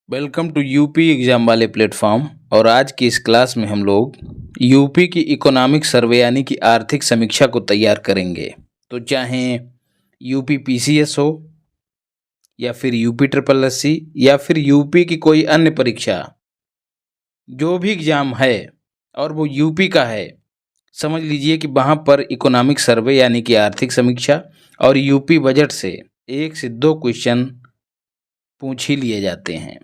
Welcome to UP exam वाले platform. और आज की इस क्लास में हम लोग यूपी की इकोनॉमिक सर्वे यानी कि आर्थिक समीक्षा को तैयार करेंगे। तो चाहे यूपी पीसीएस हो या फिर यूपी ट्रिपल एससी या फिर यूपी की कोई अन्य परीक्षा, जो भी एग्जाम है और वो यूपी का है, समझ लीजिए कि वहाँ पर इकोनॉमिक सर्वे यानी कि आर्थिक समीक्षा और यूपी बजट से 1 से 2 क्वेश्चन पूछ ही लिए जाते हैं।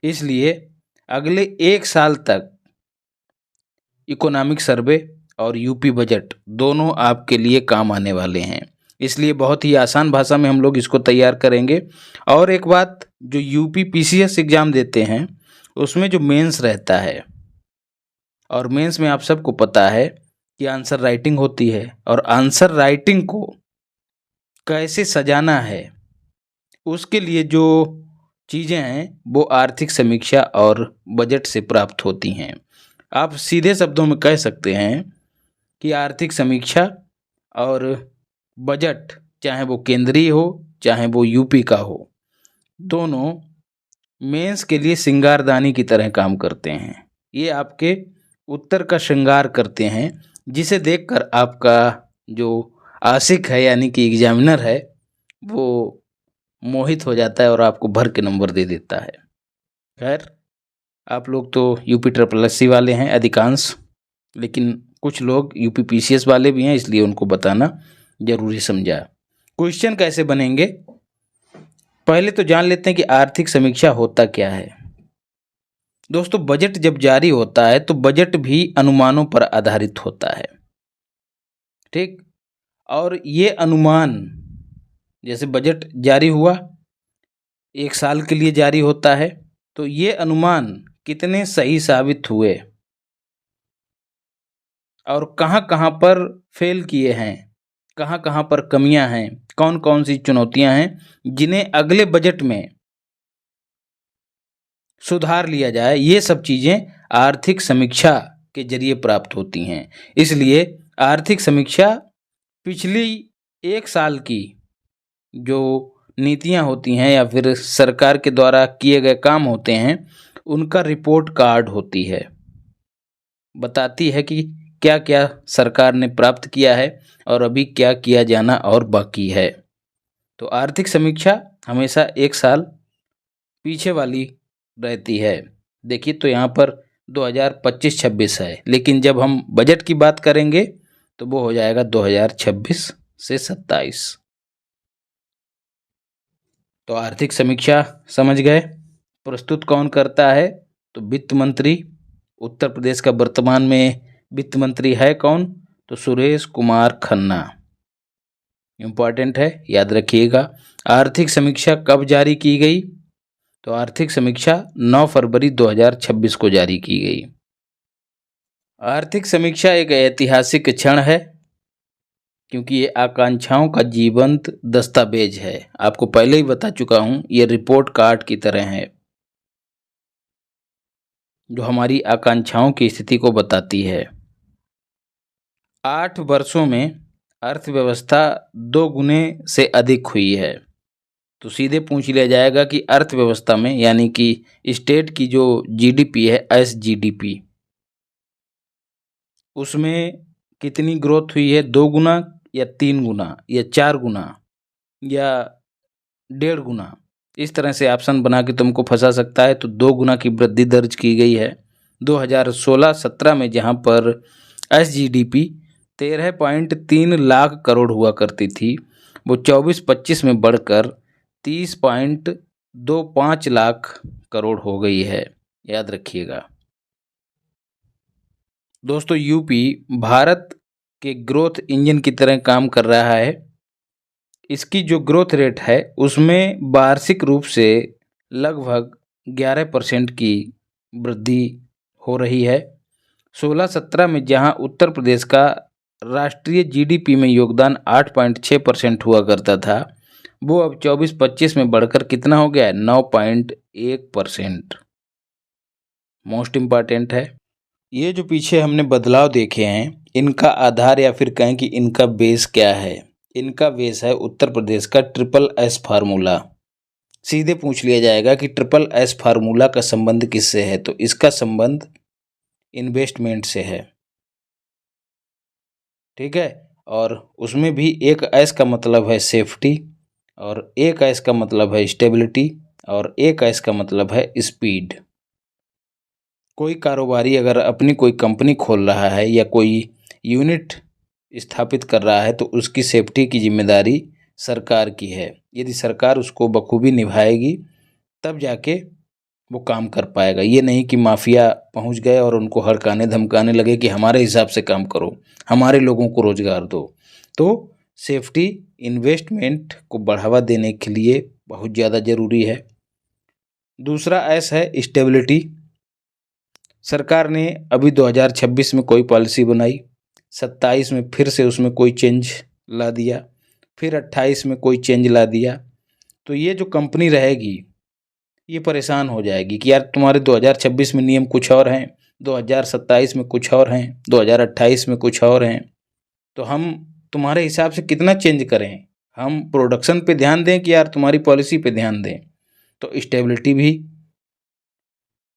इसलिए अगले 1 साल तक इकोनॉमिक सर्वे और यूपी बजट दोनों आपके लिए काम आने वाले हैं। इसलिए बहुत ही आसान भाषा में हम लोग इसको तैयार करेंगे। और एक बात, जो यूपी पीसीएस एग्ज़ाम देते हैं उसमें जो मेंस रहता है, और मेंस में आप सबको पता है कि आंसर राइटिंग होती है, और आंसर राइटिंग को कैसे सजाना है उसके लिए जो चीज़ें हैं वो आर्थिक समीक्षा और बजट से प्राप्त होती हैं। आप सीधे शब्दों में कह सकते हैं कि आर्थिक समीक्षा और बजट, चाहे वो केंद्रीय हो चाहे वो यूपी का हो, दोनों मेंस के लिए सिंगारदानी की तरह काम करते हैं। ये आपके उत्तर का श्रृंगार करते हैं, जिसे देखकर आपका जो आशिक है यानी कि एग्जामिनर है वो मोहित हो जाता है और आपको भर के नंबर दे देता है। खैर, आप लोग तो यूपी ट्रिपल एससी वाले हैं अधिकांश, लेकिन कुछ लोग यूपी पीसीएस वाले भी हैं, इसलिए उनको बताना जरूरी समझा। क्वेश्चन कैसे बनेंगे, पहले तो जान लेते हैं कि आर्थिक समीक्षा होता क्या है। दोस्तों, बजट जब जारी होता है तो बजट भी अनुमानों पर आधारित होता है, ठीक। और ये अनुमान, जैसे बजट जारी हुआ 1 साल के लिए जारी होता है, तो ये अनुमान कितने सही साबित हुए और कहाँ कहाँ पर फेल किए हैं, कहाँ कहाँ पर कमियां हैं, कौन कौन सी चुनौतियां हैं जिन्हें अगले बजट में सुधार लिया जाए, ये सब चीज़ें आर्थिक समीक्षा के जरिए प्राप्त होती हैं। इसलिए आर्थिक समीक्षा पिछली 1 साल की जो नीतियां होती हैं या फिर सरकार के द्वारा किए गए काम होते हैं, उनका रिपोर्ट कार्ड होती है, बताती है कि क्या क्या सरकार ने प्राप्त किया है और अभी क्या किया जाना और बाकी है। तो आर्थिक समीक्षा हमेशा 1 साल पीछे वाली रहती है। देखिए, तो यहाँ पर 2025-26 है, लेकिन जब हम बजट की बात करेंगे तो वो हो जाएगा 2026 से 27। तो आर्थिक समीक्षा समझ गए। प्रस्तुत कौन करता है, तो वित्त मंत्री। उत्तर प्रदेश का वर्तमान में वित्त मंत्री है कौन, तो सुरेश कुमार खन्ना। इम्पॉर्टेंट है, याद रखिएगा। आर्थिक समीक्षा कब जारी की गई, तो आर्थिक समीक्षा 9 फरवरी 2026 को जारी की गई। आर्थिक समीक्षा एक ऐतिहासिक क्षण है, क्योंकि ये आकांक्षाओं का जीवंत दस्तावेज है। आपको पहले ही बता चुका हूँ, ये रिपोर्ट कार्ड की तरह है जो हमारी आकांक्षाओं की स्थिति को बताती है। 8 वर्षों में अर्थव्यवस्था 2 गुने से अधिक हुई है। तो सीधे पूछ लिया जाएगा कि अर्थव्यवस्था में, यानी कि स्टेट की जो जीडीपी है, एसजीडीपी, उसमें कितनी ग्रोथ हुई है, 2 गुना या 3 गुना या 4 गुना या 1.5 गुना। इस तरह से ऑप्शन बना के तुमको फंसा सकता है। तो 2 गुना की वृद्धि दर्ज की गई है 2016-17 में, जहां पर एसजीडीपी 13.3 लाख करोड़ हुआ करती थी, वो 24-25 में बढ़कर 30.25 लाख करोड़ हो गई है। याद रखिएगा दोस्तों, यूपी भारत के ग्रोथ इंजन की तरह काम कर रहा है। इसकी जो ग्रोथ रेट है उसमें वार्षिक रूप से लगभग 11% की वृद्धि हो रही है। 16-17 में जहां उत्तर प्रदेश का राष्ट्रीय जीडीपी में योगदान 8.6% हुआ करता था, वो अब 24-25 में बढ़कर कितना हो गया है, 9.1%। मोस्ट इम्पॉर्टेंट है। ये जो पीछे हमने बदलाव देखे हैं, इनका आधार या फिर कहें कि इनका बेस क्या है। इनका बेस है उत्तर प्रदेश का ट्रिपल एस फार्मूला, सीधे पूछ लिया जाएगा कि ट्रिपल एस फार्मूला का संबंध किससे है, तो इसका संबंध इन्वेस्टमेंट से है। ठीक है, और उसमें भी एक एस का मतलब है सेफ्टी, और एक एस का मतलब है स्टेबिलिटी, और एक एस का मतलब है स्पीड। कोई कारोबारी अगर अपनी कोई कंपनी खोल रहा है या कोई यूनिट स्थापित कर रहा है तो उसकी सेफ्टी की जिम्मेदारी सरकार की है। यदि सरकार उसको बखूबी निभाएगी तब जाके वो काम कर पाएगा। ये नहीं कि माफिया पहुंच गए और उनको हड़काने धमकाने लगे कि हमारे हिसाब से काम करो, हमारे लोगों को रोजगार दो। तो सेफ्टी इन्वेस्टमेंट को बढ़ावा देने के लिए बहुत ज़्यादा ज़रूरी है। दूसरा एस है स्टेबिलिटी। सरकार ने अभी 2026 में कोई पॉलिसी बनाई, 27 में फिर से उसमें कोई चेंज ला दिया, फिर 28 में कोई चेंज ला दिया। तो ये जो कंपनी रहेगी ये परेशान हो जाएगी कि यार तुम्हारे 2026 में नियम कुछ और हैं, 2027 में कुछ और हैं, 2028 में कुछ और हैं, तो हम तुम्हारे हिसाब से कितना चेंज करें? हम प्रोडक्शन पे ध्यान दें कि यार तुम्हारी पॉलिसी पे ध्यान दें? तो स्टेबिलिटी भी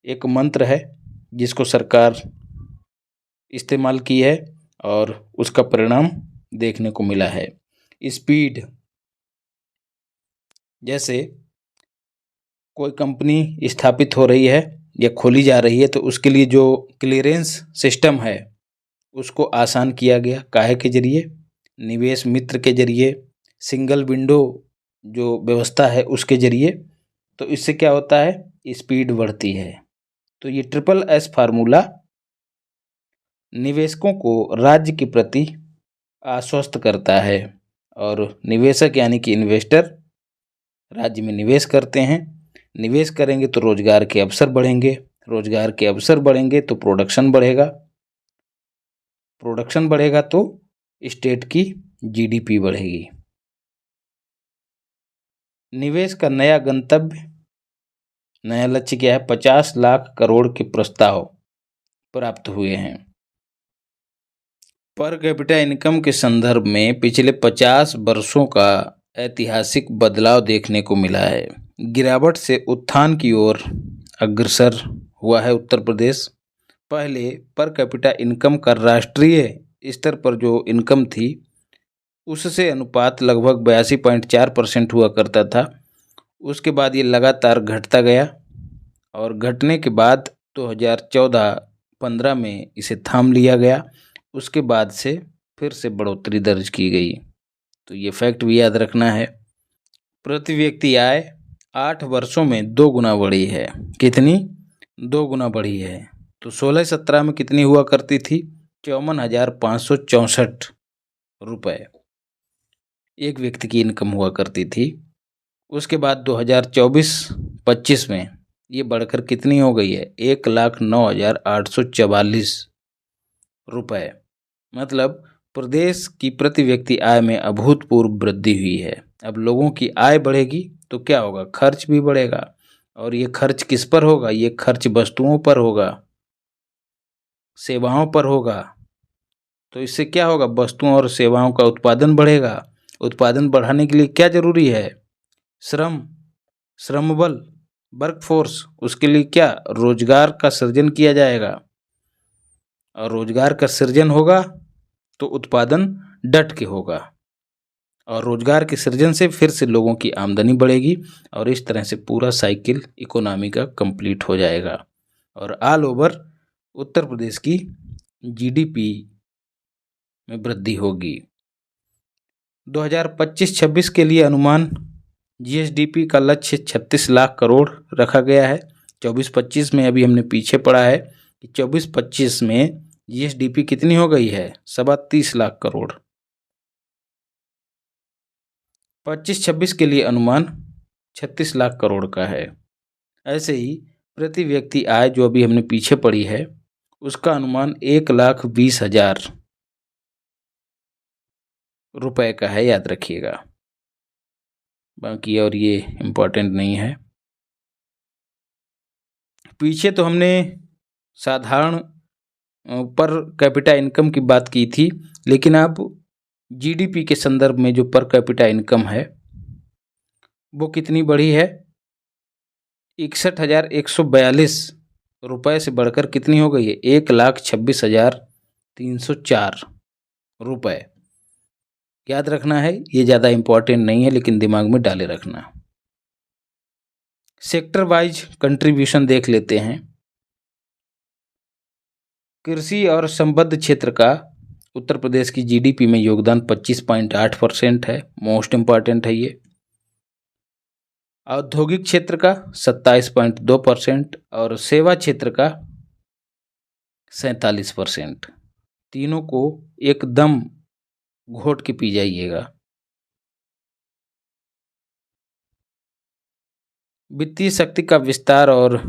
एक मंत्र है जिसको सरकार इस्तेमाल की है और उसका परिणाम देखने को मिला है। स्पीड, जैसे कोई कंपनी स्थापित हो रही है या खोली जा रही है तो उसके लिए जो क्लियरेंस सिस्टम है उसको आसान किया गया। काहे के जरिए? निवेश मित्र के जरिए, सिंगल विंडो जो व्यवस्था है उसके जरिए। तो इससे क्या होता है? स्पीड बढ़ती है। तो ये ट्रिपल एस फार्मूला निवेशकों को राज्य के प्रति आश्वस्त करता है, और निवेशक यानी कि इन्वेस्टर राज्य में निवेश करते हैं। निवेश करेंगे तो रोजगार के अवसर बढ़ेंगे, रोजगार के अवसर बढ़ेंगे तो प्रोडक्शन बढ़ेगा, प्रोडक्शन बढ़ेगा तो स्टेट की जीडीपी बढ़ेगी। निवेश का नया गंतव्य, नया लक्ष्य क्या है? 50 लाख करोड़ के प्रस्ताव प्राप्त हुए हैं। पर कैपिटा इनकम के संदर्भ में पिछले 50 वर्षों का ऐतिहासिक बदलाव देखने को मिला है। गिरावट से उत्थान की ओर अग्रसर हुआ है उत्तर प्रदेश। पहले पर कैपिटा इनकम का राष्ट्रीय स्तर पर जो इनकम थी उससे अनुपात लगभग 82.4% हुआ करता था। उसके बाद ये लगातार घटता गया और घटने के बाद 2014-15 में इसे थाम लिया गया। उसके बाद से फिर से बढ़ोतरी दर्ज की गई। तो ये फैक्ट भी याद रखना है। प्रति व्यक्ति आय 8 वर्षों में 2 गुना बढ़ी है। कितनी? 2 गुना बढ़ी है। तो 16-17 में कितनी हुआ करती थी? 54,564 रुपये एक व्यक्ति की इनकम हुआ करती थी। उसके बाद 2024-25 में ये बढ़कर कितनी हो गई है? 1,09,844 रुपये। मतलब प्रदेश की प्रति व्यक्ति आय में अभूतपूर्व वृद्धि हुई है। अब लोगों की आय बढ़ेगी तो क्या होगा? खर्च भी बढ़ेगा। और ये खर्च किस पर होगा? ये खर्च वस्तुओं पर होगा, सेवाओं पर होगा। तो इससे क्या होगा? वस्तुओं और सेवाओं का उत्पादन बढ़ेगा। उत्पादन बढ़ाने के लिए क्या जरूरी है? श्रम, श्रमबल, वर्कफोर्स। उसके लिए क्या? रोजगार का सृजन किया जाएगा, और रोजगार का सृजन होगा तो उत्पादन डट के होगा, और रोजगार के सृजन से फिर से लोगों की आमदनी बढ़ेगी, और इस तरह से पूरा साइकिल इकोनॉमी का कंप्लीट हो जाएगा, और ऑल ओवर उत्तर प्रदेश की जीडीपी में वृद्धि होगी। 2025-26 के लिए अनुमान जीएसडीपी का लक्ष्य 36 लाख करोड़ रखा गया है। 24-25 में अभी हमने पीछे पड़ा है कि 24-25 में जीएसडीपी कितनी हो गई है? 30 लाख करोड़। 25-26 के लिए अनुमान 36 लाख करोड़ का है। ऐसे ही प्रति व्यक्ति आय जो अभी हमने पीछे पड़ी है उसका अनुमान 1,20,000 रुपए का है, याद रखिएगा। बाकी और ये इम्पोर्टेंट नहीं है। पीछे तो हमने साधारण पर कैपिटा इनकम की बात की थी, लेकिन अब जीडीपी के संदर्भ में जो पर कैपिटा इनकम है वो कितनी बढ़ी है? 61,142 रुपये से बढ़कर कितनी हो गई है? 1,26,304 रुपये। याद रखना है, ये ज़्यादा इम्पोर्टेंट नहीं है लेकिन दिमाग में डाले रखना। सेक्टर वाइज कंट्रीब्यूशन देख लेते हैं। कृषि और संबद्ध क्षेत्र का उत्तर प्रदेश की जीडीपी में योगदान 25.8% है, मोस्ट इम्पॉर्टेंट है ये। औद्योगिक क्षेत्र का 27.2% और सेवा क्षेत्र का 47%। तीनों को एकदम घोट के पी जाइएगा। वित्तीय शक्ति का विस्तार और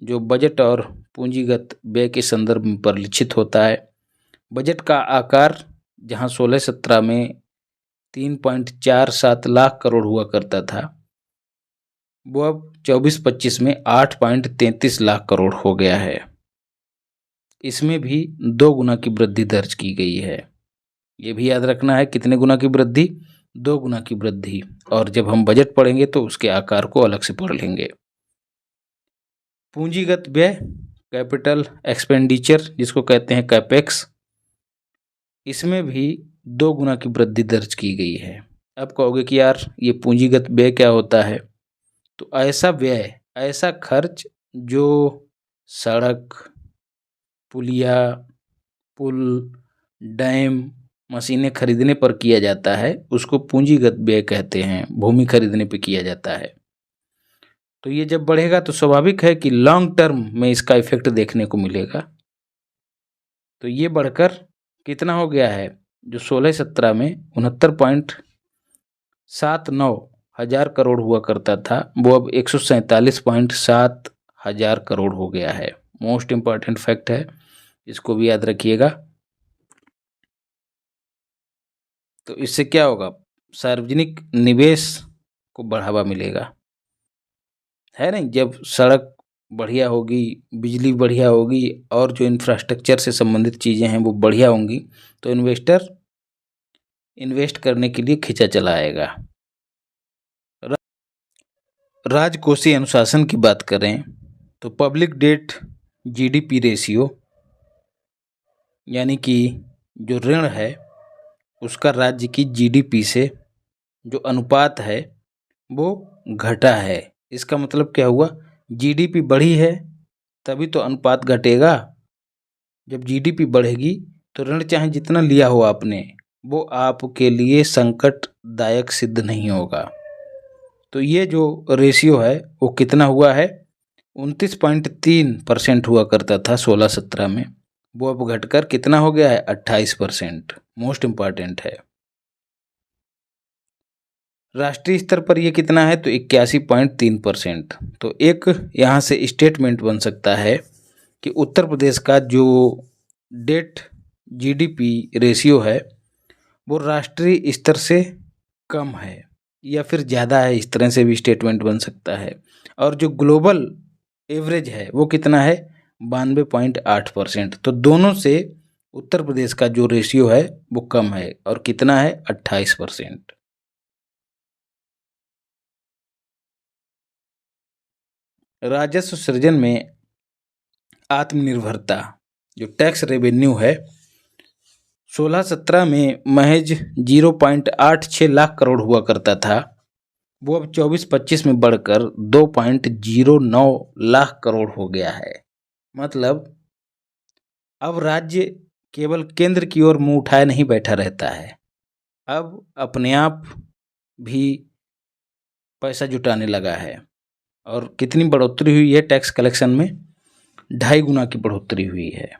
जो बजट और पूंजीगत व्यय के संदर्भ में परिलक्षित होता है। बजट का आकार जहां 16-17 में 3.47 लाख करोड़ हुआ करता था, वो अब 24-25 में 8.33 लाख करोड़ हो गया है। इसमें भी 2 गुना की वृद्धि दर्ज की गई है। ये भी याद रखना है, कितने गुना की वृद्धि? 2 गुना की वृद्धि। और जब हम बजट पढ़ेंगे तो उसके आकार को अलग से पढ़ लेंगे। पूंजीगत व्यय, कैपिटल एक्सपेंडिचर जिसको कहते हैं कैपेक्स, इसमें भी 2 गुना की वृद्धि दर्ज की गई है। अब कहोगे कि यार ये पूंजीगत व्यय क्या होता है? तो ऐसा व्यय, ऐसा खर्च जो सड़क, पुलिया, पुल, डैम, मशीनें खरीदने पर किया जाता है, उसको पूंजीगत व्यय कहते हैं। भूमि खरीदने पे किया जाता है। तो ये जब बढ़ेगा तो स्वाभाविक है कि लॉन्ग टर्म में इसका इफेक्ट देखने को मिलेगा। तो ये बढ़कर कितना हो गया है? जो 16-17 में 69.79 हजार करोड़ हुआ करता था, वो अब 147.7 हजार करोड़ हो गया है। मोस्ट इम्पॉर्टेंट फैक्ट है, इसको भी याद रखिएगा। तो इससे क्या होगा? सार्वजनिक निवेश को बढ़ावा मिलेगा, है नहीं? जब सड़क बढ़िया होगी, बिजली बढ़िया होगी और जो इंफ्रास्ट्रक्चर से संबंधित चीज़ें हैं वो बढ़िया होंगी, तो इन्वेस्टर इन्वेस्ट करने के लिए खींचा चला आएगा। राजकोषीय अनुशासन की बात करें तो पब्लिक डेट जीडीपी रेशियो, यानी कि जो ऋण है उसका राज्य की जीडीपी से जो अनुपात है वो घटा है। इसका मतलब क्या हुआ? जीडीपी बढ़ी है तभी तो अनुपात घटेगा। जब जीडीपी बढ़ेगी तो ऋण चाहे जितना लिया हो आपने, वो आपके लिए संकटदायक सिद्ध नहीं होगा। तो ये जो रेशियो है वो कितना हुआ है? 29.3% हुआ करता था 16-17 में, वो अब घटकर कितना हो गया है? 28%। मोस्ट इम्पॉर्टेंट है। राष्ट्रीय स्तर पर ये कितना है? तो 81.3%। तो एक यहाँ से स्टेटमेंट बन सकता है कि उत्तर प्रदेश का जो डेट जीडीपी रेशियो है वो राष्ट्रीय स्तर से कम है या फिर ज़्यादा है, इस तरह से भी स्टेटमेंट बन सकता है। और जो ग्लोबल एवरेज है वो कितना है? 92.8%। तो दोनों से उत्तर प्रदेश का जो रेशियो है वो कम है और कितना है? 28%। राजस्व सृजन में आत्मनिर्भरता, जो टैक्स रेवेन्यू है, 16-17 में महज 0.86 लाख करोड़ हुआ करता था, वो अब 24-25 में बढ़कर 2.09 लाख करोड़ हो गया है। मतलब अब राज्य केवल केंद्र की ओर मुंह उठाए नहीं बैठा रहता है, अब अपने आप भी पैसा जुटाने लगा है। और कितनी बढ़ोतरी हुई है टैक्स कलेक्शन में? 2.5 गुना की बढ़ोतरी हुई है।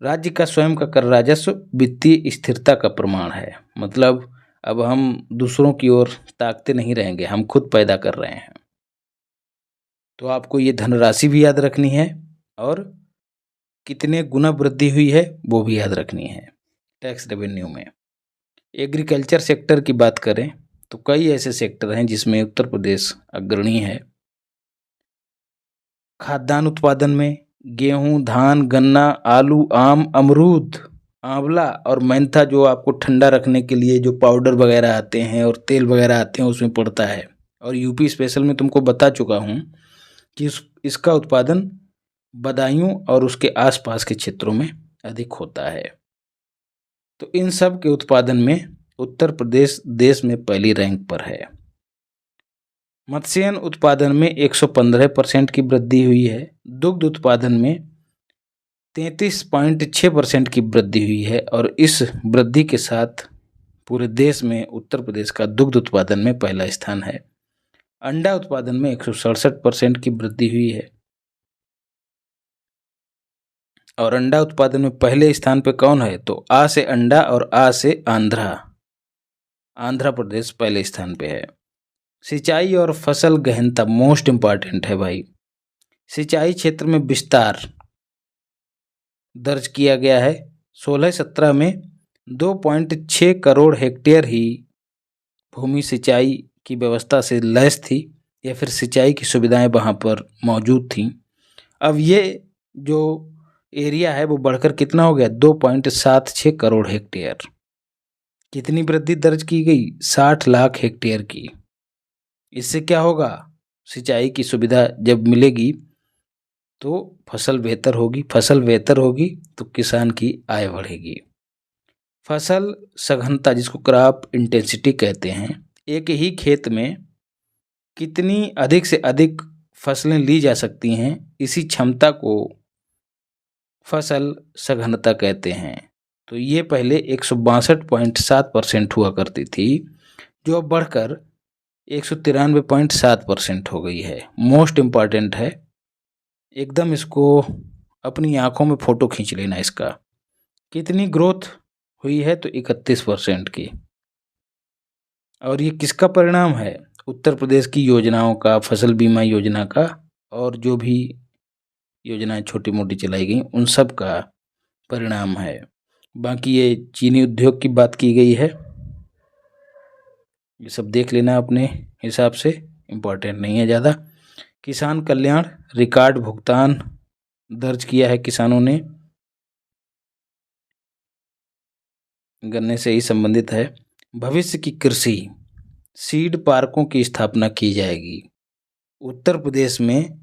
राज्य का स्वयं का कर राजस्व वित्तीय स्थिरता का प्रमाण है। मतलब अब हम दूसरों की ओर ताकते नहीं रहेंगे, हम खुद पैदा कर रहे हैं। तो आपको ये धनराशि भी याद रखनी है और कितने गुना वृद्धि हुई है वो भी याद रखनी है टैक्स रेवेन्यू में। एग्रीकल्चर सेक्टर की बात करें तो कई ऐसे सेक्टर हैं जिसमें उत्तर प्रदेश अग्रणी है। खाद्यान्न उत्पादन में गेहूं, धान, गन्ना, आलू, आम, अमरूद, आंवला और मेंथा, जो आपको ठंडा रखने के लिए जो पाउडर वगैरह आते हैं और तेल वगैरह आते हैं उसमें पड़ता है। और यूपी स्पेशल में तुमको बता चुका हूँ कि इसका उत्पादन बदायूं और उसके आसपास के क्षेत्रों में अधिक होता है। तो इन सब के उत्पादन में उत्तर प्रदेश देश में पहली रैंक पर है। मत्स्यन उत्पादन में 115% की वृद्धि हुई है। दुग्ध उत्पादन में 33.6% की वृद्धि हुई है और इस वृद्धि के साथ पूरे देश में उत्तर प्रदेश का दुग्ध उत्पादन में पहला स्थान है। अंडा उत्पादन में 167% की वृद्धि हुई है और अंडा उत्पादन में पहले स्थान पे कौन है? तो आ से अंडा और आ से आंध्र प्रदेश पहले स्थान पे है। सिंचाई और फसल गहनता मोस्ट इम्पॉर्टेंट है भाई। सिंचाई क्षेत्र में विस्तार दर्ज किया गया है। 16-17 में 2.6 करोड़ हेक्टेयर ही भूमि सिंचाई की व्यवस्था से लैस थी या फिर सिंचाई की सुविधाएं वहाँ पर मौजूद थीं। अब ये जो एरिया है वो बढ़कर कितना हो गया? 2.76 करोड़ हेक्टेयर। कितनी वृद्धि दर्ज की गई? 60 लाख हेक्टेयर की। इससे क्या होगा? सिंचाई की सुविधा जब मिलेगी तो फसल बेहतर होगी, फसल बेहतर होगी तो किसान की आय बढ़ेगी। फसल सघनता जिसको क्रॉप इंटेंसिटी कहते हैं, एक ही खेत में कितनी अधिक से अधिक फसलें ली जा सकती हैं, इसी क्षमता को फसल सघनता कहते हैं। तो ये पहले 162.7% हुआ करती थी जो अब बढ़कर 193.7% हो गई है। मोस्ट इम्पॉर्टेंट है, एकदम इसको अपनी आंखों में फोटो खींच लेना। इसका कितनी ग्रोथ हुई है? तो 31% की। और ये किसका परिणाम है? उत्तर प्रदेश की योजनाओं का, फसल बीमा योजना का और जो भी योजनाएं छोटी मोटी चलाई गई उन सब का परिणाम है। बाकी ये चीनी उद्योग की बात की गई है, ये सब देख लेना अपने हिसाब से, इम्पोर्टेंट नहीं है ज़्यादा। किसान कल्याण रिकॉर्ड भुगतान दर्ज किया है किसानों ने, गन्ने से ही संबंधित है। भविष्य की कृषि सीड पार्कों की स्थापना की जाएगी। उत्तर प्रदेश में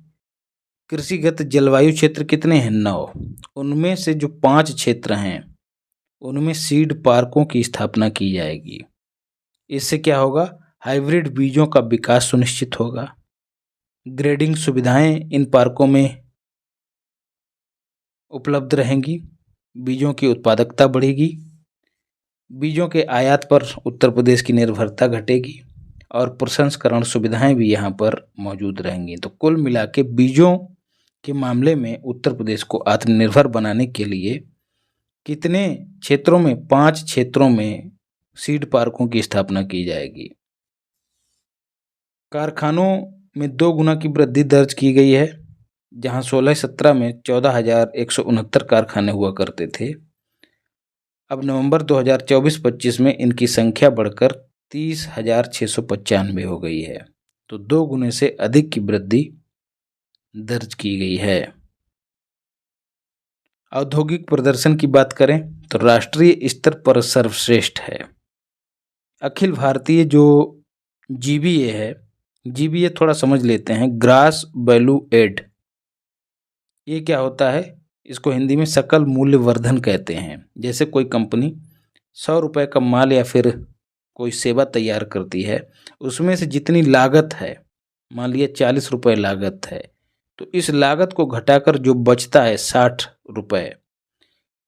कृषिगत जलवायु क्षेत्र कितने हैं? 9। उनमें से जो 5 क्षेत्र हैं उनमें सीड पार्कों की स्थापना की जाएगी। इससे क्या होगा? हाइब्रिड बीजों का विकास सुनिश्चित होगा। ग्रेडिंग सुविधाएं इन पार्कों में उपलब्ध रहेंगी। बीजों की उत्पादकता बढ़ेगी। बीजों के आयात पर उत्तर प्रदेश की निर्भरता घटेगी और प्रसंस्करण सुविधाएं भी यहाँ पर मौजूद रहेंगी। तो कुल मिला के बीजों के मामले में उत्तर प्रदेश को आत्मनिर्भर बनाने के लिए कितने क्षेत्रों में? 5 क्षेत्रों में सीड पार्कों की स्थापना की जाएगी। कारखानों में 2 गुना की वृद्धि दर्ज की गई है। जहां 16-17 में 14,169 कारखाने हुआ करते थे, अब नवंबर 2024-25 में इनकी संख्या बढ़कर 30,695 हो गई है। तो 2 गुने से अधिक की वृद्धि दर्ज की गई है। औद्योगिक प्रदर्शन की बात करें तो राष्ट्रीय स्तर पर सर्वश्रेष्ठ है। अखिल भारतीय जो GVA है, GVA थोड़ा समझ लेते हैं, ग्रास वैल्यू एड। ये क्या होता है? इसको हिंदी में सकल मूल्य वर्धन कहते हैं। जैसे कोई कंपनी 100 रुपये का माल या फिर कोई सेवा तैयार करती है, उसमें से जितनी लागत है, मान लिया 40 रुपये लागत है, तो इस लागत को घटाकर जो बचता है 60 रुपये,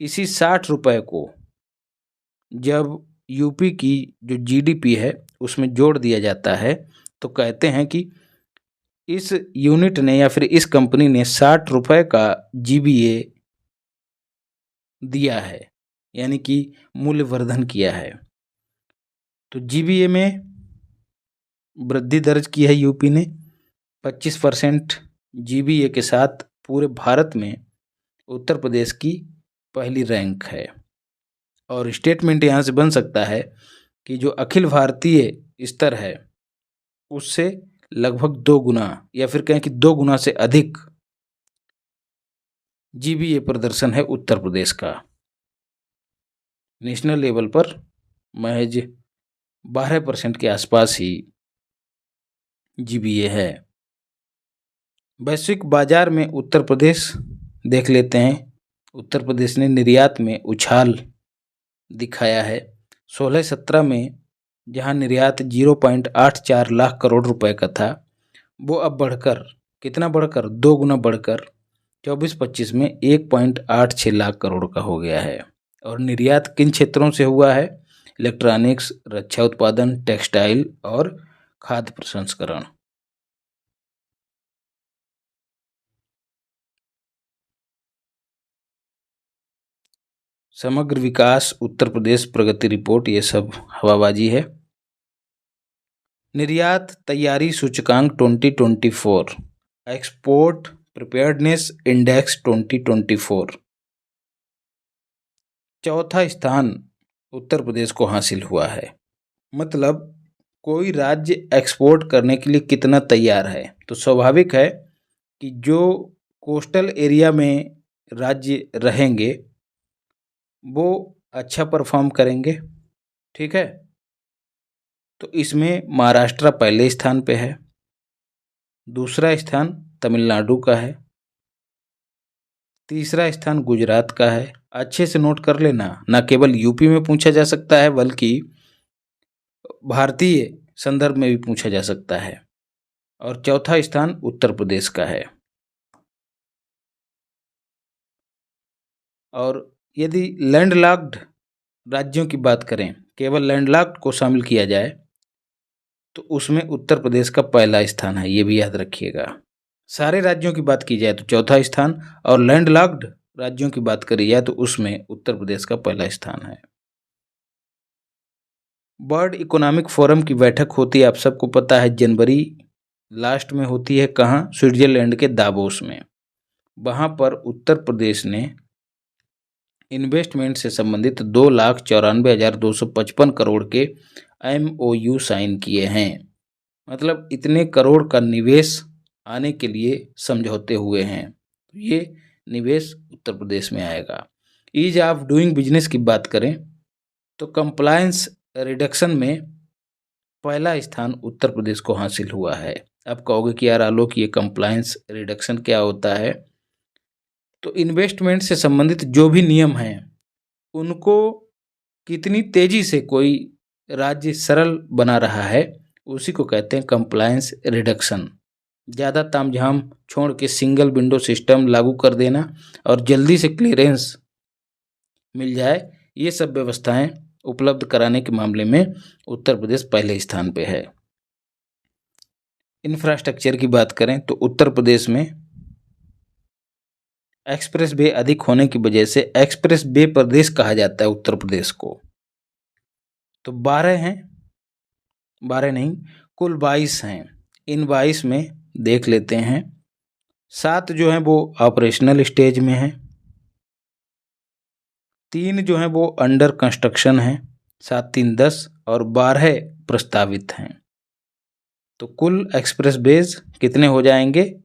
इसी 60 रुपये को जब यूपी की जो GDP है उसमें जोड़ दिया जाता है तो कहते हैं कि इस यूनिट ने या फिर इस कंपनी ने 60 रुपये का GVA दिया है, यानी कि मूल्य वर्धन किया है। तो GVA में वृद्धि दर्ज की है यूपी ने। 25% GVA के साथ पूरे भारत में उत्तर प्रदेश की पहली रैंक है। और स्टेटमेंट यहाँ से बन सकता है कि जो अखिल भारतीय स्तर है उससे लगभग 2 गुना या फिर कहें कि 2 गुना से अधिक GVA प्रदर्शन है उत्तर प्रदेश का। नेशनल लेवल पर महज 12% के आसपास ही जीबीए है। वैश्विक बाजार में उत्तर प्रदेश देख लेते हैं। उत्तर प्रदेश ने निर्यात में उछाल दिखाया है। 16-17 में जहां निर्यात 0.84 लाख करोड़ रुपए का था, वो अब बढ़कर कितना बढ़कर 2 गुना बढ़कर 24-25 में 1.86 लाख करोड़ का हो गया है। और निर्यात किन क्षेत्रों से हुआ है? इलेक्ट्रॉनिक्स, रक्षा उत्पादन, टेक्सटाइल और खाद्य प्रसंस्करण। समग्र विकास उत्तर प्रदेश प्रगति रिपोर्ट, ये सब हवाबाजी है। निर्यात तैयारी सूचकांक 2024, एक्सपोर्ट प्रिपेयर्डनेस इंडेक्स 2024, चौथा स्थान उत्तर प्रदेश को हासिल हुआ है। मतलब कोई राज्य एक्सपोर्ट करने के लिए कितना तैयार है, तो स्वाभाविक है कि जो कोस्टल एरिया में राज्य रहेंगे वो अच्छा परफॉर्म करेंगे। ठीक है, तो इसमें महाराष्ट्र पहले स्थान पे है, दूसरा स्थान तमिलनाडु का है, तीसरा स्थान गुजरात का है। अच्छे से नोट कर लेना, ना केवल यूपी में पूछा जा सकता है बल्कि भारतीय संदर्भ में भी पूछा जा सकता है। और चौथा स्थान उत्तर प्रदेश का है। और यदि लैंडलॉक्ड राज्यों की बात करें, केवल लैंडलॉक्ड को शामिल किया जाए तो उसमें उत्तर प्रदेश का पहला स्थान है, ये भी याद रखिएगा। सारे राज्यों की बात की जाए तो चौथा स्थान, और लैंडलॉक्ड राज्यों की बात करी जाए तो उसमें उत्तर प्रदेश का पहला स्थान है। वर्ल्ड इकोनॉमिक फोरम की बैठक होती है, आप सबको पता है, जनवरी लास्ट में होती है। कहाँ? स्विट्जरलैंड के दावोस में। वहाँ पर उत्तर प्रदेश ने इन्वेस्टमेंट से संबंधित 2,94,255 करोड़ के MOU साइन किए हैं। मतलब इतने करोड़ का निवेश आने के लिए समझौते हुए हैं। ये निवेश उत्तर प्रदेश में आएगा। ईज ऑफ डूइंग बिजनेस की बात करें तो कंप्लायंस रिडक्शन में पहला स्थान उत्तर प्रदेश को हासिल हुआ है। आप कहोगे कि यार आलोक, ये कंप्लायंस रिडक्शन क्या होता है? तो इन्वेस्टमेंट से संबंधित जो भी नियम हैं उनको कितनी तेजी से कोई राज्य सरल बना रहा है, उसी को कहते हैं कंप्लायंस रिडक्शन। ज़्यादा तामझाम छोड़ के सिंगल विंडो सिस्टम लागू कर देना और जल्दी से क्लियरेंस मिल जाए, ये सब व्यवस्थाएं उपलब्ध कराने के मामले में उत्तर प्रदेश पहले स्थान पे है। इंफ्रास्ट्रक्चर की बात करें तो उत्तर प्रदेश में एक्सप्रेस वे अधिक होने की वजह से एक्सप्रेस वे प्रदेश कहा जाता है उत्तर प्रदेश को। तो 12 हैं, 12 नहीं, कुल 22 हैं। इन 22 में देख लेते हैं, 7 जो हैं वो ऑपरेशनल स्टेज में हैं, 3 जो हैं वो अंडर कंस्ट्रक्शन हैं, 7 3 10, और 12 प्रस्तावित हैं। तो कुल एक्सप्रेस वेज कितने हो जाएंगे?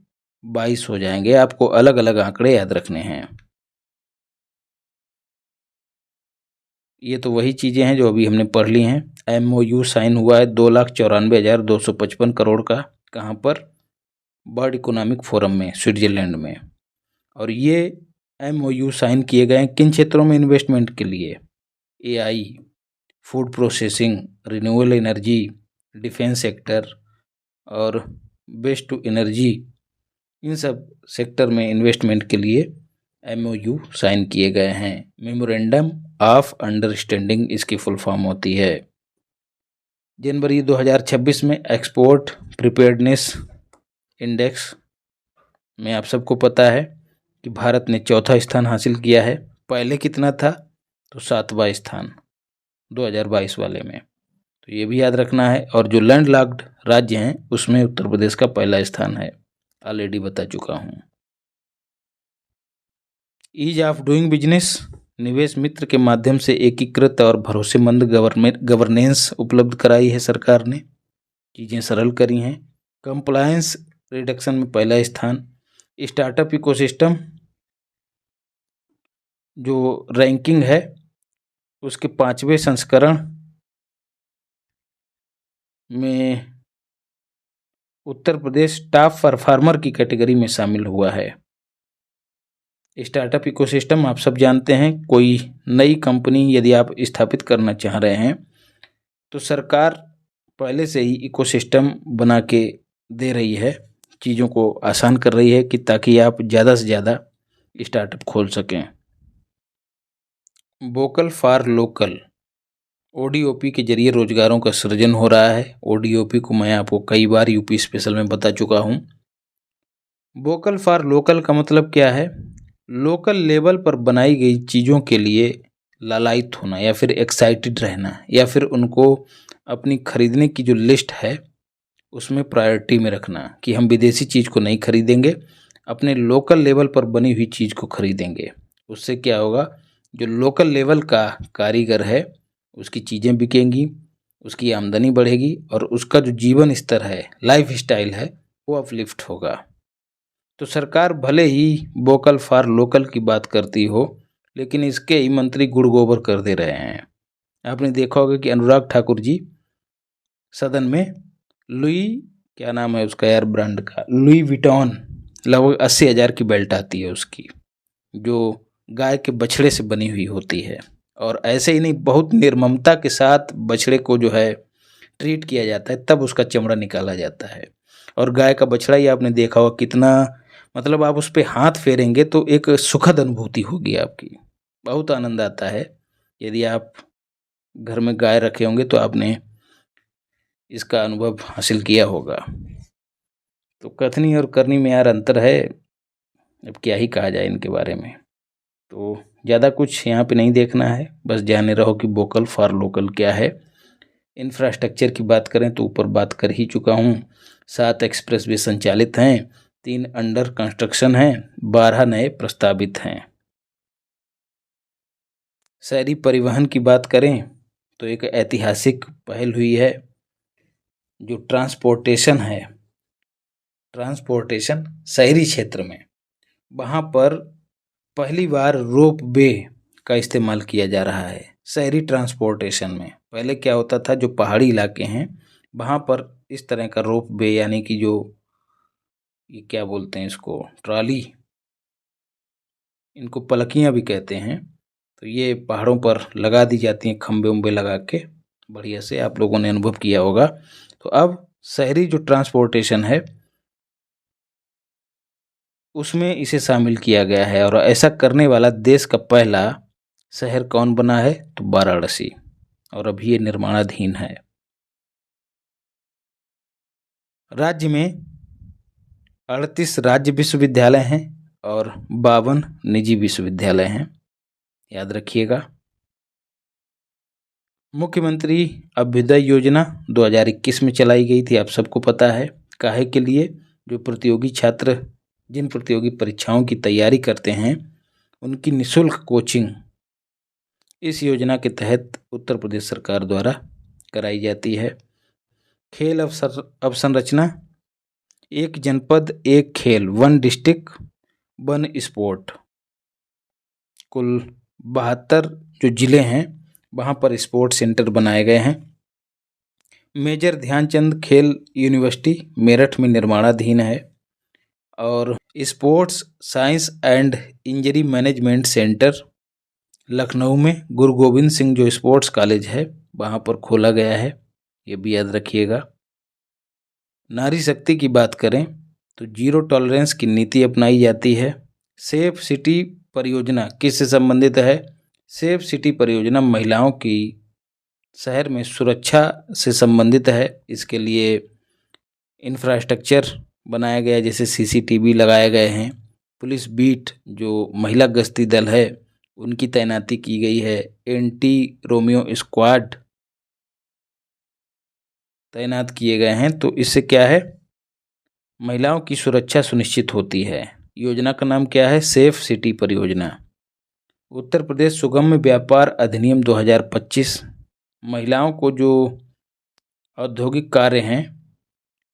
22 हो जाएंगे। आपको अलग अलग आंकड़े याद रखने हैं। ये तो वही चीज़ें हैं जो अभी हमने पढ़ ली हैं। MOU साइन हुआ है 2,94,255 करोड़ का। कहाँ पर? वर्ल्ड इकोनॉमिक फोरम में, स्विट्जरलैंड में। और ये MOU साइन किए गए हैं किन क्षेत्रों में इन्वेस्टमेंट के लिए? AI, food processing, renewable energy, defence sector और वेस्ट टू एनर्जी, इन सब सेक्टर में इन्वेस्टमेंट के लिए MOU साइन किए गए हैं। मेमोरेंडम ऑफ अंडरस्टैंडिंग इसकी फुल फॉर्म होती है। जनवरी 2026 में एक्सपोर्ट प्रिपेयर्डनेस इंडेक्स में आप सबको पता है कि भारत ने चौथा स्थान हासिल किया है। पहले कितना था? तो 7वां स्थान 2022 वाले में। तो ये भी याद रखना है। और जो लैंडलॉक्ड राज्य हैं उसमें उत्तर प्रदेश का पहला स्थान है, ऑलरेडी बता चुका हूँ। ईज ऑफ डूइंग बिजनेस, निवेश मित्र के माध्यम से एकीकृत और भरोसेमंद गवर्नेंस उपलब्ध कराई है सरकार ने, चीज़ें सरल करी हैं। कंप्लायंस रिडक्शन में पहला स्थान। स्टार्टअप इकोसिस्टम जो रैंकिंग है उसके 5वें संस्करण में उत्तर प्रदेश टॉप परफॉर्मर की कैटेगरी में शामिल हुआ है। स्टार्टअप इकोसिस्टम आप सब जानते हैं, कोई नई कंपनी यदि आप स्थापित करना चाह रहे हैं तो सरकार पहले से ही इकोसिस्टम बना के दे रही है, चीज़ों को आसान कर रही है कि ताकि आप ज़्यादा से ज़्यादा स्टार्टअप खोल सकें। वोकल फॉर लोकल ओडीओपी के जरिए रोजगारों का सृजन हो रहा है। ओडीओपी को मैं आपको कई बार यूपी स्पेशल में बता चुका हूँ। वोकल फॉर लोकल का मतलब क्या है? लोकल लेवल पर बनाई गई चीज़ों के लिए लालायित होना या फिर एक्साइटेड रहना, या फिर उनको अपनी खरीदने की जो लिस्ट है उसमें प्रायोरिटी में रखना कि हम विदेशी चीज़ को नहीं खरीदेंगे, अपने लोकल लेवल पर बनी हुई चीज़ को खरीदेंगे। उससे क्या होगा, जो लोकल लेवल का कारीगर है उसकी चीज़ें बिकेंगी, उसकी आमदनी बढ़ेगी और उसका जो जीवन स्तर है, लाइफ स्टाइल है, वो अपलिफ्ट होगा। तो सरकार भले ही वोकल फॉर लोकल की बात करती हो, लेकिन इसके ही मंत्री गुड़ गोबर कर दे रहे हैं। आपने देखा होगा कि अनुराग ठाकुर जी सदन में लुई, क्या नाम है उसका यार ब्रांड का, लुई विटॉन, लगभग 80,000 की बेल्ट आती है उसकी, जो गाय के बछड़े से बनी हुई होती है। और ऐसे ही नहीं, बहुत निर्ममता के साथ बछड़े को जो है ट्रीट किया जाता है, तब उसका चमड़ा निकाला जाता है। और गाय का बछड़ा ही आपने देखा होगा कितना, मतलब आप उस पर हाथ फेरेंगे तो एक सुखद अनुभूति होगी आपकी, बहुत आनंद आता है। यदि आप घर में गाय रखे होंगे तो आपने इसका अनुभव हासिल किया होगा। तो कथनी और करनी में यार अंतर है, अब क्या ही कहा जाए इनके बारे में। तो ज़्यादा कुछ यहाँ पे नहीं देखना है, बस जाने रहो कि वोकल फॉर लोकल क्या है। इंफ्रास्ट्रक्चर की बात करें तो ऊपर बात कर ही चुका हूँ। 7 एक्सप्रेसवे संचालित हैं, 3 अंडर कंस्ट्रक्शन हैं, 12 नए प्रस्तावित हैं। शहरी परिवहन की बात करें तो एक ऐतिहासिक पहल हुई है, जो ट्रांसपोर्टेशन शहरी क्षेत्र में, वहाँ पर पहली बार रोप वे का इस्तेमाल किया जा रहा है शहरी ट्रांसपोर्टेशन में। पहले क्या होता था, जो पहाड़ी इलाके हैं वहाँ पर इस तरह का रोप वे, यानी कि जो ये क्या बोलते हैं इसको, ट्रॉली, इनको पलकियाँ भी कहते हैं, तो ये पहाड़ों पर लगा दी जाती हैं, खम्बे उम्बे लगा के, बढ़िया से आप लोगों ने अनुभव किया होगा। तो अब शहरी जो ट्रांसपोर्टेशन है उसमें इसे शामिल किया गया है, और ऐसा करने वाला देश का पहला शहर कौन बना है, तो वाराणसी, और अभी ये निर्माणाधीन है। राज्य में 38 राज्य विश्वविद्यालय हैं और 52 निजी विश्वविद्यालय हैं, याद रखिएगा। मुख्यमंत्री अभ्युदय योजना 2021 में चलाई गई थी, आप सबको पता है। काहे के लिए? जो प्रतियोगी छात्र जिन प्रतियोगी परीक्षाओं की तैयारी करते हैं उनकी निःशुल्क कोचिंग इस योजना के तहत उत्तर प्रदेश सरकार द्वारा कराई जाती है। खेल अवसंरचना, 1 जनपद 1 खेल, 1 डिस्ट्रिक्ट 1 स्पोर्ट। कुल 72 जो जिले हैं वहाँ पर स्पोर्ट सेंटर बनाए गए हैं। मेजर ध्यानचंद खेल यूनिवर्सिटी मेरठ में निर्माणाधीन है, और sports science and injury management centre Lucknow में गुरु गोविंद सिंह जो स्पोर्ट्स कॉलेज है वहाँ पर खोला गया है, ये भी याद रखिएगा। नारी शक्ति की बात करें तो 0 टॉलरेंस की नीति अपनाई जाती है। सेफ सिटी परियोजना किससे संबंधित है? सेफ सिटी परियोजना महिलाओं की शहर में सुरक्षा से संबंधित है। इसके लिए इंफ्रास्ट्रक्चर बनाया गया है, जैसे सीसीटीवी लगाए गए हैं, पुलिस बीट जो महिला गश्ती दल है उनकी तैनाती की गई है, एंटी रोमियो स्क्वाड तैनात किए गए हैं। तो इससे क्या है, महिलाओं की सुरक्षा सुनिश्चित होती है। योजना का नाम क्या है? सेफ सिटी परियोजना। उत्तर प्रदेश सुगम्य व्यापार अधिनियम 2025, महिलाओं को जो औद्योगिक कार्य हैं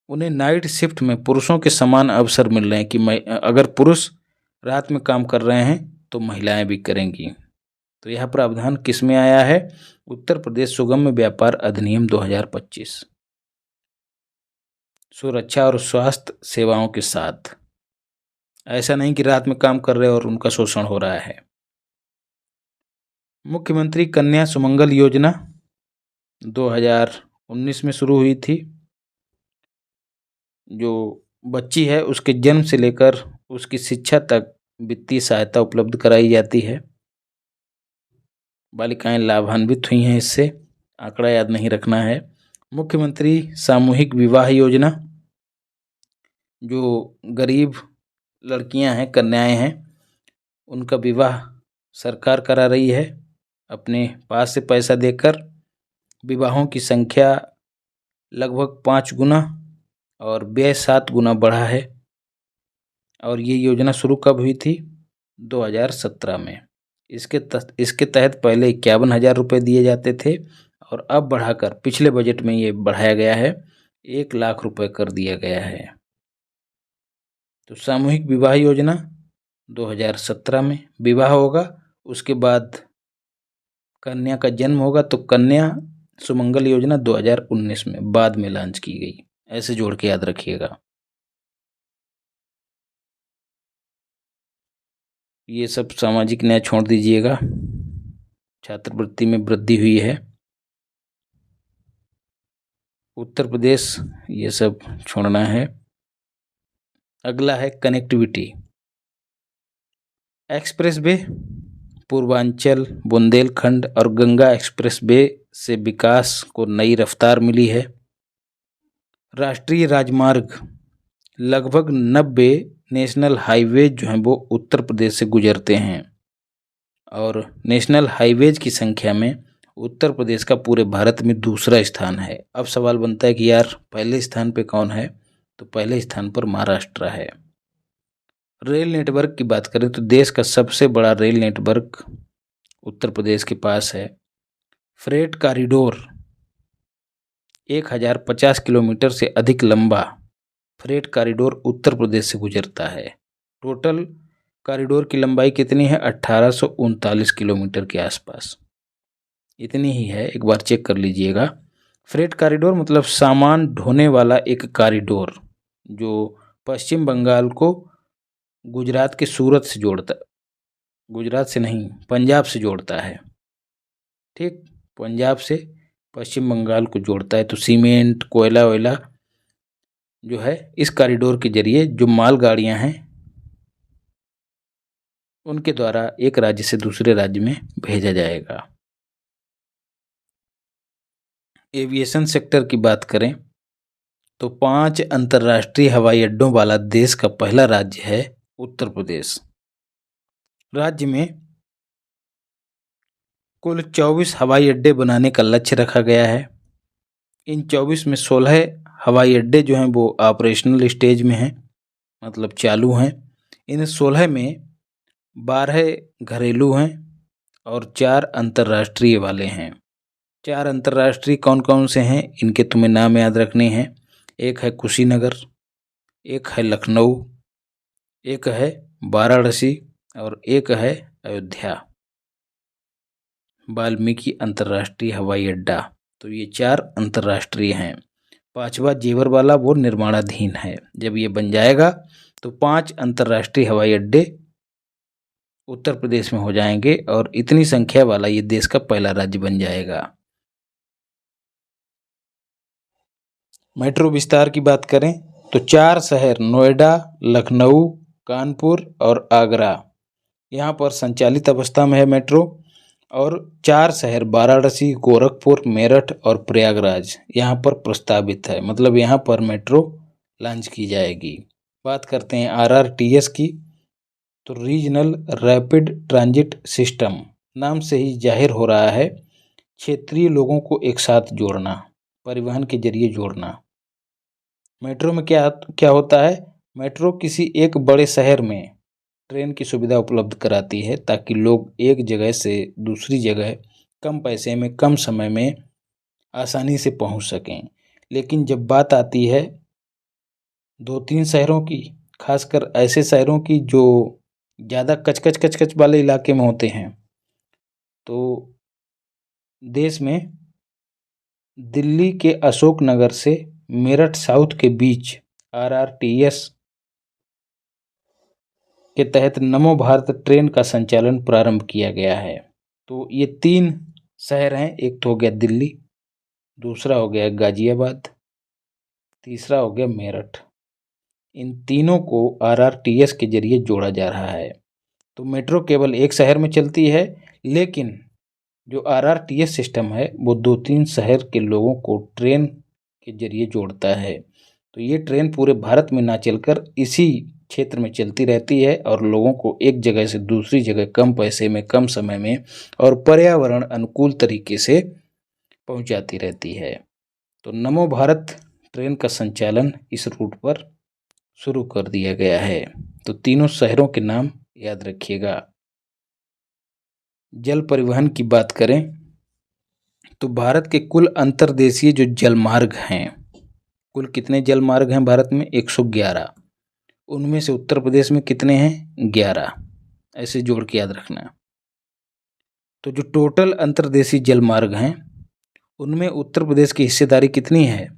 उन्हें नाइट शिफ्ट में पुरुषों के समान अवसर मिल रहे हैं कि अगर पुरुष रात में काम कर रहे हैं तो महिलाएं भी करेंगी। तो यह प्रावधान किस में आया है? उत्तर प्रदेश सुगम्य व्यापार अधिनियम 2025। सुरक्षा और स्वास्थ्य सेवाओं के साथ। ऐसा नहीं कि रात में काम कर रहे और उनका शोषण हो रहा है। मुख्यमंत्री कन्या सुमंगल योजना 2019 में शुरू हुई थी। जो बच्ची है उसके जन्म से लेकर उसकी शिक्षा तक वित्तीय सहायता उपलब्ध कराई जाती है। बालिकाएं लाभान्वित हुई हैं इससे, आंकड़ा याद नहीं रखना है। मुख्यमंत्री सामूहिक विवाह योजना, जो गरीब लड़कियां हैं, कन्याएं हैं, उनका विवाह सरकार करा रही है अपने पास से पैसा देकर। विवाहों की संख्या लगभग 5 गुना और व्यय 7 गुना बढ़ा है। और ये योजना शुरू कब हुई थी? 2017 में। इसके तहत पहले 51,000 रुपये दिए जाते थे और अब बढ़ाकर पिछले बजट में ये बढ़ाया गया है, 1 लाख रुपये कर दिया गया है। तो सामूहिक विवाह योजना 2017 में विवाह होगा, उसके बाद कन्या का जन्म होगा तो कन्या सुमंगल योजना 2019 में बाद में लॉन्च की गई। ऐसे जोड़ के याद रखिएगा। ये सब सामाजिक न्याय छोड़ दीजिएगा। छात्रवृत्ति में वृद्धि हुई है। उत्तर प्रदेश, ये सब छोड़ना है। अगला है connectivity. Express way, Purvanchal, Bundelkhand और गंगा एक्सप्रेस वे से विकास को नई रफ्तार मिली है। राष्ट्रीय राजमार्ग, लगभग 90 नेशनल हाईवे जो हैं वो उत्तर प्रदेश से गुजरते हैं और नेशनल हाईवेज की संख्या में उत्तर प्रदेश का पूरे भारत में दूसरा स्थान है। अब सवाल बनता है कि यार पहले स्थान पे कौन है? तो पहले स्थान पर महाराष्ट्र है। रेल नेटवर्क की बात करें तो देश का सबसे बड़ा रेल नेटवर्क उत्तर प्रदेश के पास है। फ्रेट कॉरिडोर, 1050 किलोमीटर से अधिक लंबा फ्रेट कॉरिडोर उत्तर प्रदेश से गुजरता है। टोटल कॉरिडोर की लंबाई कितनी है? 1839 किलोमीटर के आसपास, इतनी ही है। एक बार चेक कर लीजिएगा। फ्रेट कॉरिडोर मतलब सामान ढोने वाला एक कॉरिडोर जो पश्चिम बंगाल को गुजरात के सूरत से जोड़ता, गुजरात से नहीं, पंजाब से जोड़ता है। ठीक, पंजाब से पश्चिम बंगाल को जोड़ता है। तो सीमेंट, कोयला वोयला जो है इस कॉरिडोर के जरिए जो मालगाड़ियां हैं उनके द्वारा एक राज्य से दूसरे राज्य में भेजा जाएगा। एविएशन सेक्टर की बात करें तो 5 अंतर्राष्ट्रीय हवाई अड्डों वाला देश का पहला राज्य है उत्तर प्रदेश। राज्य में कुल 24 हवाई अड्डे बनाने का लक्ष्य रखा गया है। इन 24 में 16 हवाई अड्डे जो हैं वो ऑपरेशनल स्टेज में हैं, मतलब चालू हैं। इन 16 में 12 घरेलू हैं और 4 अंतर्राष्ट्रीय वाले हैं। 4 अंतर्राष्ट्रीय कौन कौन से हैं इनके तुम्हें नाम याद रखने हैं। एक है कुशीनगर, एक है लखनऊ, एक है वाराणसी और एक है अयोध्या। वाल्मीकि अंतर्राष्ट्रीय हवाई अड्डा, तो ये 4 अंतर्राष्ट्रीय हैं। 5वां जेवर वाला वो निर्माणाधीन है। जब ये बन जाएगा तो 5 अंतर्राष्ट्रीय हवाई अड्डे उत्तर प्रदेश में हो जाएंगे और इतनी संख्या वाला ये देश का पहला राज्य बन जाएगा। मेट्रो विस्तार की बात करें तो 4 शहर नोएडा, लखनऊ, कानपुर और आगरा यहाँ पर संचालित अवस्था में है मेट्रो, और 4 शहर वाराणसी, गोरखपुर, मेरठ और प्रयागराज यहाँ पर प्रस्तावित है, मतलब यहाँ पर मेट्रो लॉन्च की जाएगी। बात करते हैं RRTS की, तो रीजनल रैपिड ट्रांजिट सिस्टम नाम से ही जाहिर हो रहा है क्षेत्रीय लोगों को एक साथ जोड़ना, परिवहन के जरिए जोड़ना। मेट्रो में क्या क्या होता है? मेट्रो किसी एक बड़े शहर में ट्रेन की सुविधा उपलब्ध कराती है ताकि लोग एक जगह से दूसरी जगह कम पैसे में, कम समय में आसानी से पहुंच सकें। लेकिन जब बात आती है 2-3 शहरों की, खासकर ऐसे शहरों की जो ज़्यादा कचकच वाले इलाके में होते हैं, तो देश में दिल्ली के अशोक नगर से मेरठ साउथ के बीच RRTS के तहत नमो भारत ट्रेन का संचालन प्रारंभ किया गया है। तो ये 3 शहर हैं, एक तो हो गया दिल्ली, दूसरा हो गया गाजियाबाद, तीसरा हो गया मेरठ। इन तीनों को RRTS के जरिए जोड़ा जा रहा है। तो मेट्रो केवल एक शहर में चलती है, लेकिन जो RRTS सिस्टम है वो 2-3 शहर के लोगों को ट्रेन के जरिए जोड़ता है। तो ये ट्रेन पूरे भारत में ना चलकर इसी क्षेत्र में चलती रहती है और लोगों को एक जगह से दूसरी जगह कम पैसे में, कम समय में और पर्यावरण अनुकूल तरीके से पहुंचाती रहती है। तो नमो भारत ट्रेन का संचालन इस रूट पर शुरू कर दिया गया है। तो तीनों शहरों के नाम याद रखिएगा। जल परिवहन की बात करें तो भारत के कुल अंतर्देशीय जो जलमार्ग हैं, कुल कितने जलमार्ग हैं भारत में? 111। उनमें से उत्तर प्रदेश में कितने हैं? 11। ऐसे जोड़ के याद रखना। तो जो टोटल अंतर्देशीय जलमार्ग हैं उनमें उत्तर प्रदेश की हिस्सेदारी कितनी है?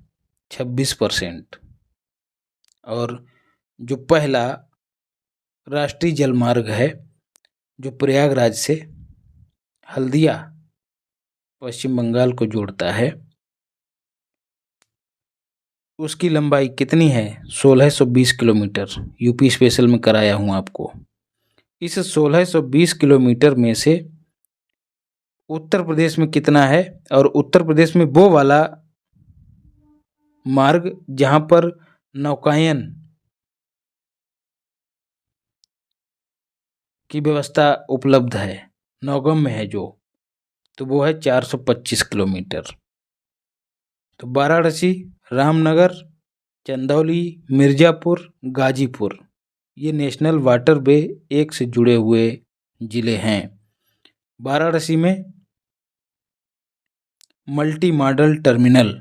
26%। और जो पहला राष्ट्रीय जलमार्ग है जो प्रयागराज से हल्दिया पश्चिम बंगाल को जोड़ता है, उसकी लंबाई कितनी है? 1620 किलोमीटर। यूपी स्पेशल में कराया हूँ आपको। इस 1620 किलोमीटर में से उत्तर प्रदेश में कितना है? और उत्तर प्रदेश में वो वाला मार्ग जहाँ पर नौकायन की व्यवस्था उपलब्ध है, नौगम में है जो, तो वो है 425 किलोमीटर। तो वाराणसी, रामनगर, चंदौली, मिर्जापुर, गाजीपुर ये नेशनल वाटर वे 1 से जुड़े हुए जिले हैं। वाराणसी में मल्टी मॉडल टर्मिनल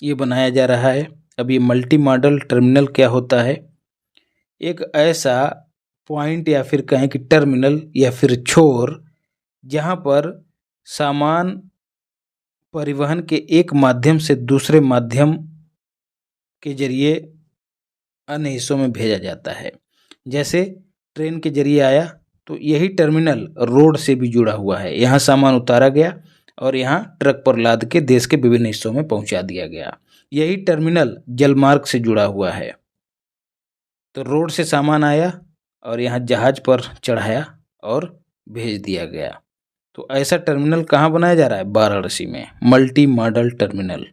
ये बनाया जा रहा है। अब ये मल्टी मॉडल टर्मिनल क्या होता है? एक ऐसा पॉइंट या फिर कहें कि टर्मिनल या फिर छोर जहाँ पर सामान परिवहन के एक माध्यम से दूसरे माध्यम के जरिए अन्य हिस्सों में भेजा जाता है। जैसे ट्रेन के जरिए आया तो यही टर्मिनल रोड से भी जुड़ा हुआ है। यहाँ सामान उतारा गया और यहाँ ट्रक पर लाद के देश के विभिन्न हिस्सों में पहुँचा दिया गया। यही टर्मिनल जलमार्ग से जुड़ा हुआ है। तो रोड से सामान आया और यहाँ जहाज पर चढ़ाया और भेज दिया गया। तो ऐसा टर्मिनल कहाँ बनाया जा रहा है? वाराणसी में। मल्टी मॉडल टर्मिनल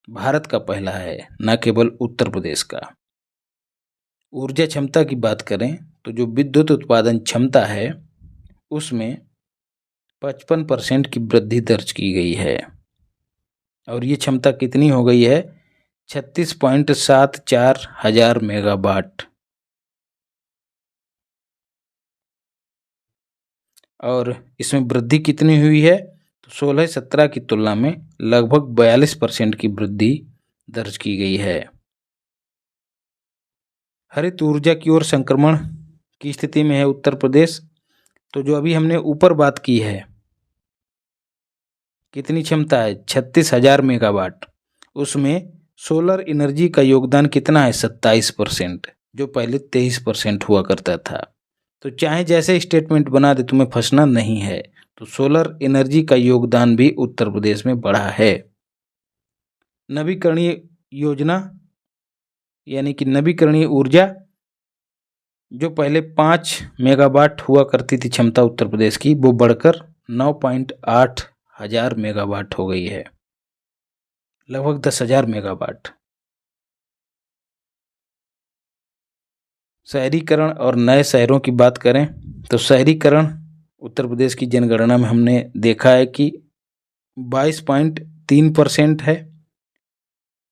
भारत का पहला है, न केवल उत्तर प्रदेश का। ऊर्जा क्षमता की बात करें तो जो विद्युत उत्पादन क्षमता है उसमें 55% की वृद्धि दर्ज की गई है और ये क्षमता कितनी हो गई है? 36.74 हजार मेगावाट। और इसमें वृद्धि कितनी हुई है? तो 16-17 की तुलना में लगभग 42% की वृद्धि दर्ज की गई है। हरित ऊर्जा की ओर संक्रमण की स्थिति में है उत्तर प्रदेश। तो जो अभी हमने ऊपर बात की है, कितनी क्षमता है? 36,000 मेगावाट। उसमें सोलर एनर्जी का योगदान कितना है? 27%, जो पहले 23% हुआ करता था। तो चाहे जैसे स्टेटमेंट बना दे, तुम्हें फंसना नहीं है। तो सोलर एनर्जी का योगदान भी उत्तर प्रदेश में बढ़ा है। नवीकरणीय योजना यानी कि नवीकरणीय ऊर्जा जो पहले 5 मेगावाट हुआ करती थी क्षमता उत्तर प्रदेश की, वो बढ़कर 9.8 हजार मेगावाट हो गई है, लगभग 10,000 मेगावाट। शहरीकरण और नए शहरों की बात करें तो शहरीकरण उत्तर प्रदेश की जनगणना में हमने देखा है कि 22.3% है।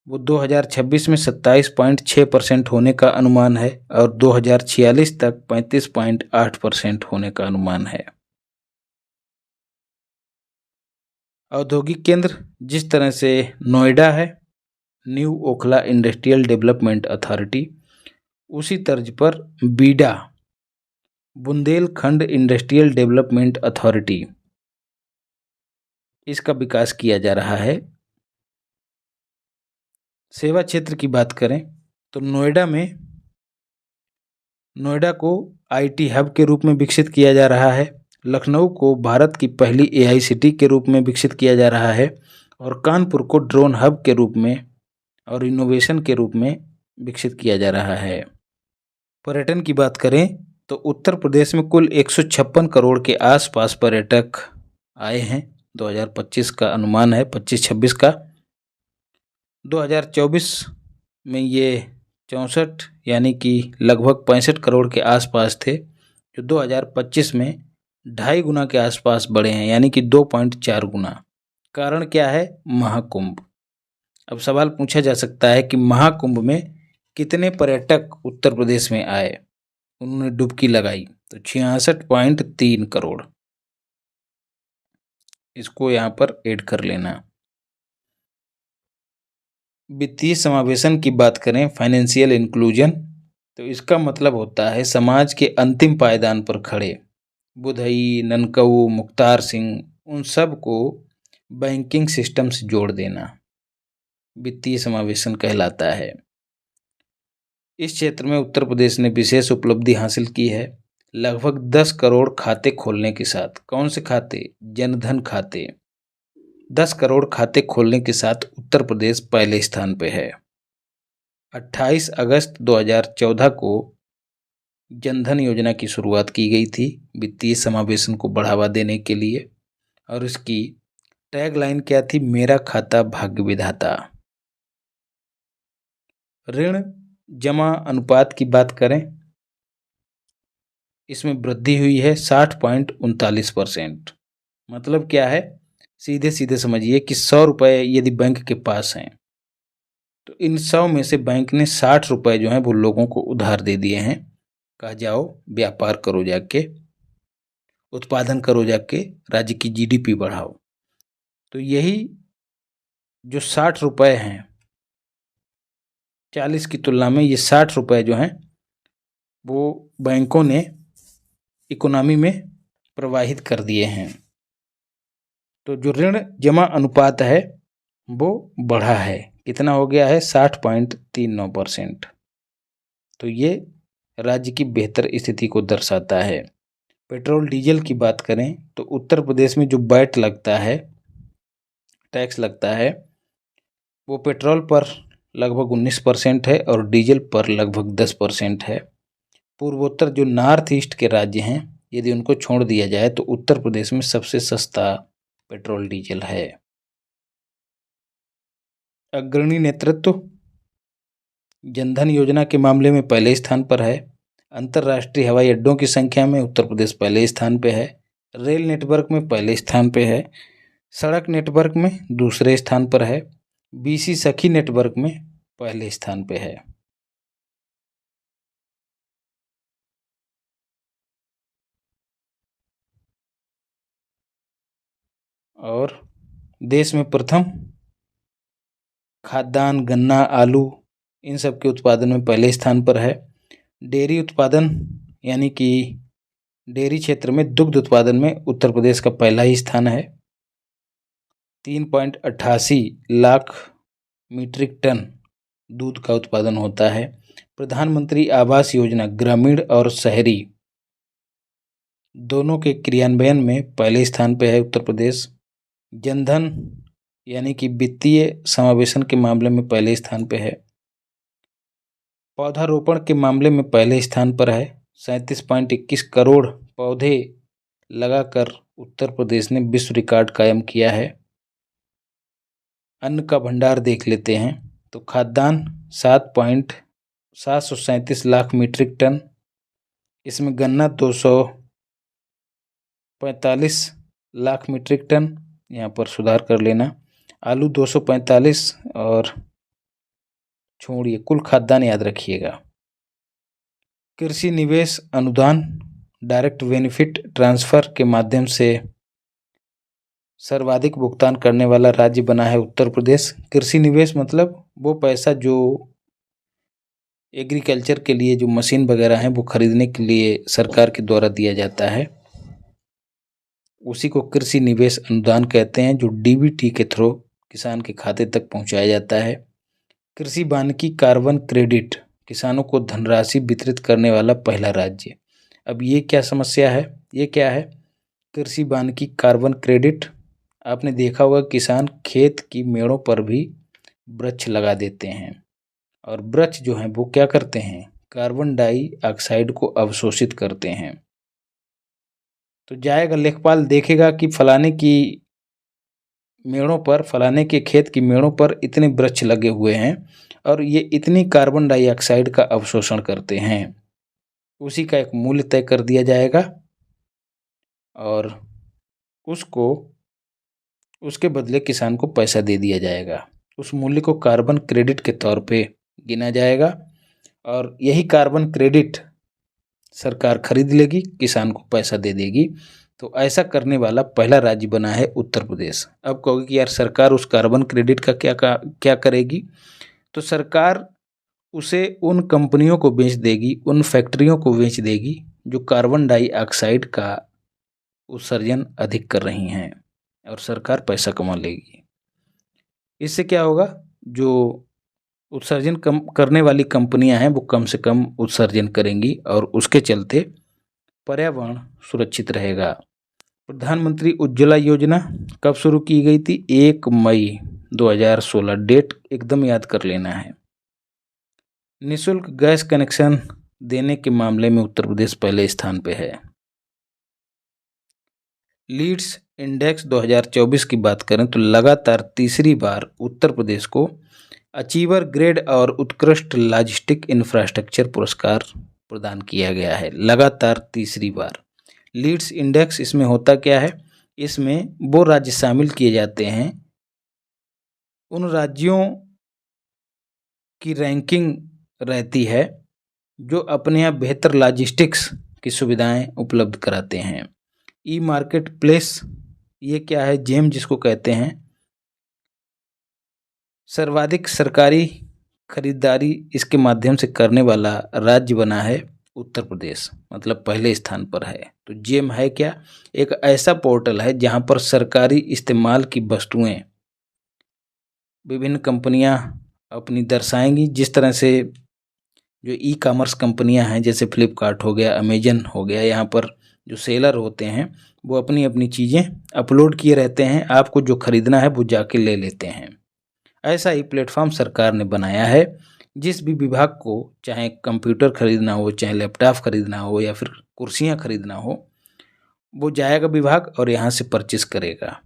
वो 2026 में 27.6% होने का अनुमान है और 2046 तक 35.8% होने का अनुमान है। औद्योगिक केंद्र जिस तरह से नोएडा है, new Okhla industrial development authority, उसी तर्ज पर बीडा, बुंदेलखंड इंडस्ट्रियल डेवलपमेंट अथॉरिटी, इसका विकास किया जा रहा है। सेवा क्षेत्र की बात करें तो नोएडा को आईटी हब के रूप में विकसित किया जा रहा है। लखनऊ को भारत की पहली एआई सिटी के रूप में विकसित किया जा रहा है और कानपुर को ड्रोन हब के रूप में और इनोवेशन के रूप में विकसित किया जा रहा है। पर्यटन की बात करें तो उत्तर प्रदेश में कुल 156 करोड़ के आसपास पर्यटक आए हैं। 2025 का अनुमान है, 25-26 का। 2024 में ये 64 यानी कि लगभग 65 करोड़ के आसपास थे, जो 2025 में 2.5 गुना के आसपास बढ़े हैं, यानी कि 2.4 गुना। कारण क्या है? महाकुंभ। अब सवाल पूछा जा सकता है कि महाकुंभ में कितने पर्यटक उत्तर प्रदेश में आए, उन्होंने डुबकी लगाई, तो 66.3 करोड़। इसको यहाँ पर ऐड कर लेना। वित्तीय समावेशन की बात करें, फाइनेंशियल इंक्लूजन, तो इसका मतलब होता है समाज के अंतिम पायदान पर खड़े बुधई, ननकऊ, मुख्तार सिंह, उन सब को बैंकिंग सिस्टम से जोड़ देना वित्तीय समावेशन कहलाता है। इस क्षेत्र में उत्तर प्रदेश ने विशेष उपलब्धि हासिल की है, लगभग 10 करोड़ खाते खोलने के साथ। कौन से खाते? जनधन खाते। 10 करोड़ खाते खोलने के साथ उत्तर प्रदेश पहले स्थान पे है। 28 अगस्त 2014 को जनधन योजना की शुरुआत की गई थी वित्तीय समावेशन को बढ़ावा देने के लिए, और इसकी टैगलाइन क्या थी? मेरा खाता भाग्य विधाता। ऋण जमा अनुपात की बात करें, इसमें वृद्धि हुई है 60.39%। मतलब क्या है? सीधे सीधे समझिए कि 100 रुपये यदि बैंक के पास हैं तो इन 100 में से बैंक ने 60 रुपये जो हैं वो लोगों को उधार दे दिए हैं। कहा जाओ व्यापार करो जाके, उत्पादन करो जाके, राज्य की जीडीपी बढ़ाओ। तो यही जो 60 रुपये हैं, 40 की तुलना में ये 60 रुपये जो हैं वो बैंकों ने इकोनॉमी में प्रवाहित कर दिए हैं। तो जो ऋण जमा अनुपात है वो बढ़ा है, कितना हो गया है? 60.39%। तो ये राज्य की बेहतर स्थिति को दर्शाता है। पेट्रोल डीजल की बात करें तो उत्तर प्रदेश में जो वैट लगता है, टैक्स लगता है, वो पेट्रोल पर लगभग 19% है और डीजल पर लगभग 10% है। पूर्वोत्तर जो नॉर्थ ईस्ट के राज्य हैं, यदि उनको छोड़ दिया जाए तो उत्तर प्रदेश में सबसे सस्ता पेट्रोल डीजल है। अग्रणी नेतृत्व जनधन योजना के मामले में पहले स्थान पर है। अंतर्राष्ट्रीय हवाई अड्डों की संख्या में उत्तर प्रदेश पहले स्थान पे है। रेल नेटवर्क में पहले स्थान पे है। सड़क नेटवर्क में दूसरे स्थान पर है। बीसी सखी नेटवर्क में पहले स्थान पे है। और देश में प्रथम खाद्यान्न, गन्ना, आलू, इन सब के उत्पादन में पहले स्थान पर है। डेयरी उत्पादन यानी कि डेयरी क्षेत्र में दुग्ध उत्पादन में उत्तर प्रदेश का पहला ही स्थान है। 3.88 लाख मीट्रिक टन दूध का उत्पादन होता है। प्रधानमंत्री आवास योजना ग्रामीण और शहरी दोनों के क्रियान्वयन में पहले स्थान पर है उत्तर प्रदेश। जनधन यानी कि वित्तीय समावेशन के मामले में पहले स्थान पर है। पौधारोपण के मामले में पहले स्थान पर है। 37.21 करोड़ पौधे लगाकर उत्तर प्रदेश ने विश्व रिकॉर्ड कायम किया है। अन्न का भंडार देख लेते हैं तो खाद्यान्न 7.737 लाख मीट्रिक टन, इसमें गन्ना 245 लाख मीट्रिक टन, यहाँ पर सुधार कर लेना। आलू 245 और छोड़िए, कुल खाद्यान्न याद रखिएगा। कृषि निवेश अनुदान डायरेक्ट बेनिफिट ट्रांसफर के माध्यम से सर्वाधिक भुगतान करने वाला राज्य बना है उत्तर प्रदेश। कृषि निवेश मतलब वो पैसा जो एग्रीकल्चर के लिए जो मशीन वगैरह हैं वो खरीदने के लिए सरकार के द्वारा दिया जाता है, उसी को कृषि निवेश अनुदान कहते हैं, जो डीबीटी के थ्रू किसान के खाते तक पहुंचाया जाता है। कृषि वानिकी कार्बन क्रेडिट, किसानों को धनराशि वितरित करने वाला पहला राज्य। अब ये क्या समस्या है, ये क्या है? कृषि वानिकी कार्बन क्रेडिट। आपने देखा होगा किसान खेत की मेड़ों पर भी वृक्ष लगा देते हैं, और वृक्ष जो हैं वो क्या करते हैं, कार्बन डाइऑक्साइड को अवशोषित करते हैं। तो जाएगा लेखपाल, देखेगा कि फलाने की मेड़ों पर, फलाने के खेत की मेड़ों पर इतने वृक्ष लगे हुए हैं और ये इतनी कार्बन डाइऑक्साइड का अवशोषण करते हैं। उसी का एक मूल्य तय कर दिया जाएगा और उसको, उसके बदले किसान को पैसा दे दिया जाएगा। उस मूल्य को कार्बन क्रेडिट के तौर पे गिना जाएगा और यही कार्बन क्रेडिट सरकार खरीद लेगी, किसान को पैसा दे देगी। तो ऐसा करने वाला पहला राज्य बना है उत्तर प्रदेश। अब कहोगे कि यार सरकार उस कार्बन क्रेडिट का क्या करेगी? तो सरकार उसे उन कंपनियों को बेच देगी, उन फैक्ट्रियों को बेच देगी जो कार्बन डाइऑक्साइड का उत्सर्जन अधिक कर रही हैं, और सरकार पैसा कमा लेगी। इससे क्या होगा, जो उत्सर्जन कम करने वाली कंपनियां हैं वो कम से कम उत्सर्जन करेंगी और उसके चलते पर्यावरण सुरक्षित रहेगा। प्रधानमंत्री उज्ज्वला योजना कब शुरू की गई थी? 1 मई 2016। डेट एकदम याद कर लेना है। निःशुल्क गैस कनेक्शन देने के मामले में उत्तर प्रदेश पहले स्थान पे है। लीड्स इंडेक्स 2024 की बात करें तो लगातार तीसरी बार उत्तर प्रदेश को अचीवर ग्रेड और उत्कृष्ट लॉजिस्टिक इंफ्रास्ट्रक्चर पुरस्कार प्रदान किया गया है। लगातार तीसरी बार। लीड्स इंडेक्स, इसमें होता क्या है, इसमें वो राज्य शामिल किए जाते हैं, उन राज्यों की रैंकिंग रहती है जो अपने यहाँ बेहतर लॉजिस्टिक्स की सुविधाएं उपलब्ध कराते हैं। ई मार्केट प्लेस, ये क्या है, जेम जिसको कहते हैं, सर्वाधिक सरकारी खरीदारी इसके माध्यम से करने वाला राज्य बना है उत्तर प्रदेश, मतलब पहले स्थान पर है। तो जेम है क्या, एक ऐसा पोर्टल है जहां पर सरकारी इस्तेमाल की वस्तुएं विभिन्न कंपनियां अपनी दर्शाएंगी। जिस तरह से जो ई कॉमर्स कंपनियां हैं जैसे फ्लिपकार्ट हो गया, अमेजन हो गया, यहाँ पर जो सेलर होते हैं वो अपनी अपनी चीज़ें अपलोड किए रहते हैं, आपको जो खरीदना है वो जाके ले लेते हैं। ऐसा ही प्लेटफॉर्म सरकार ने बनाया है। जिस भी विभाग को चाहे कंप्यूटर खरीदना हो, चाहे लैपटॉप खरीदना हो या फिर कुर्सियां खरीदना हो, वो जाएगा विभाग और यहाँ से परचेस करेगा।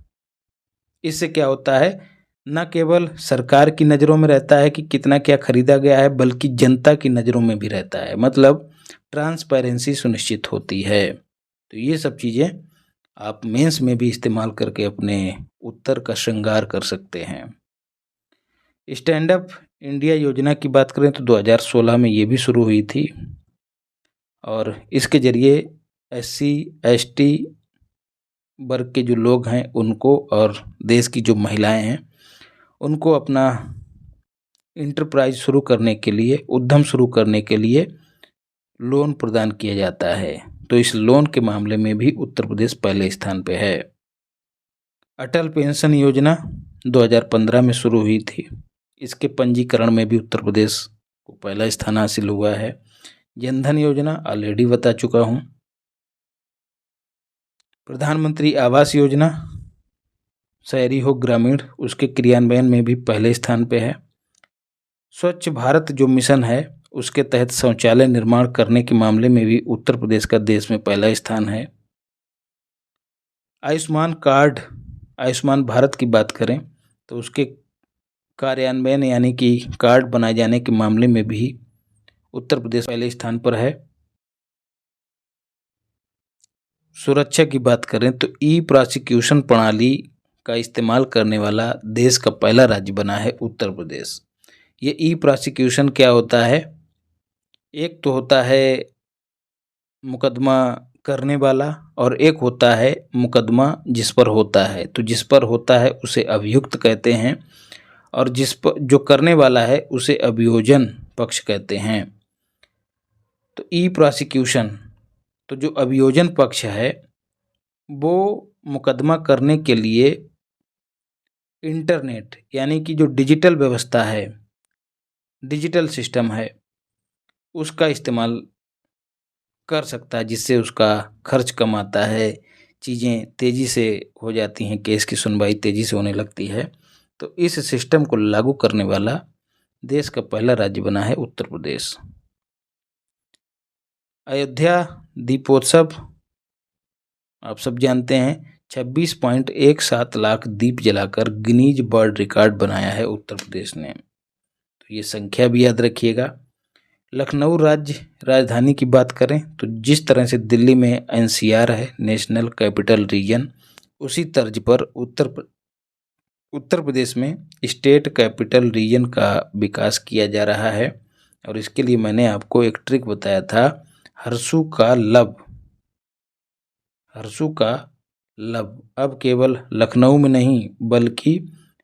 इससे क्या होता है, न केवल सरकार की नज़रों में रहता है कि कितना क्या खरीदा गया है, बल्कि जनता की नज़रों में भी रहता है, मतलब ट्रांसपेरेंसी सुनिश्चित होती है। तो ये सब चीज़ें आप मेंस में भी इस्तेमाल करके अपने उत्तर का श्रृंगार कर सकते हैं। स्टैंड अप इंडिया योजना की बात करें तो 2016 में ये भी शुरू हुई थी और इसके जरिए SC ST वर्ग के जो लोग हैं उनको और देश की जो महिलाएं हैं उनको अपना इंटरप्राइज शुरू करने के लिए, उद्यम शुरू करने के लिए लोन प्रदान किया जाता है। तो इस लोन के मामले में भी उत्तर प्रदेश पहले स्थान पे है। अटल पेंशन योजना 2015 में शुरू हुई थी। इसके पंजीकरण में भी उत्तर प्रदेश को पहला स्थान हासिल हुआ है। जनधन योजना ऑलरेडी बता चुका हूँ। प्रधानमंत्री आवास योजना, शहरी हो ग्रामीण, उसके क्रियान्वयन में भी पहले स्थान पे है। स्वच्छ भारत जो मिशन है उसके तहत शौचालय निर्माण करने के मामले में भी उत्तर प्रदेश का देश में पहला स्थान है। आयुष्मान कार्ड, आयुष्मान भारत की बात करें तो उसके कार्यान्वयन यानी कि कार्ड बनाए जाने के मामले में भी उत्तर प्रदेश पहले स्थान पर है। सुरक्षा की बात करें तो ई प्रोसिक्यूशन प्रणाली का इस्तेमाल करने वाला देश का पहला राज्य बना है उत्तर प्रदेश। ये ई प्रोसिक्यूशन क्या होता है, एक तो होता है मुकदमा करने वाला और एक होता है मुकदमा जिस पर होता है। तो जिस पर होता है उसे अभियुक्त कहते हैं और जिस पर जो करने वाला है उसे अभियोजन पक्ष कहते हैं। तो ई प्रोसिक्यूशन, तो जो अभियोजन पक्ष है वो मुकदमा करने के लिए इंटरनेट यानी कि जो डिजिटल व्यवस्था है डिजिटल सिस्टम है उसका इस्तेमाल कर सकता है, जिससे उसका खर्च कम आता है, चीज़ें तेज़ी से हो जाती हैं, केस की सुनवाई तेज़ी से होने लगती है। तो इस सिस्टम को लागू करने वाला देश का पहला राज्य बना है उत्तर प्रदेश। अयोध्या दीपोत्सव आप सब जानते हैं 26.17 लाख दीप जलाकर गिनीज वर्ल्ड रिकॉर्ड बनाया है उत्तर प्रदेश ने। तो ये संख्या भी याद रखिएगा। लखनऊ राज्य राजधानी की बात करें तो जिस तरह से दिल्ली में एनसीआर है, नेशनल कैपिटल रीजन, उसी तर्ज पर उत्तर प्रदेश में स्टेट कैपिटल रीजन का विकास किया जा रहा है। और इसके लिए मैंने आपको एक ट्रिक बताया था, हर्षु का लब। हर्षु का लब अब केवल लखनऊ में नहीं बल्कि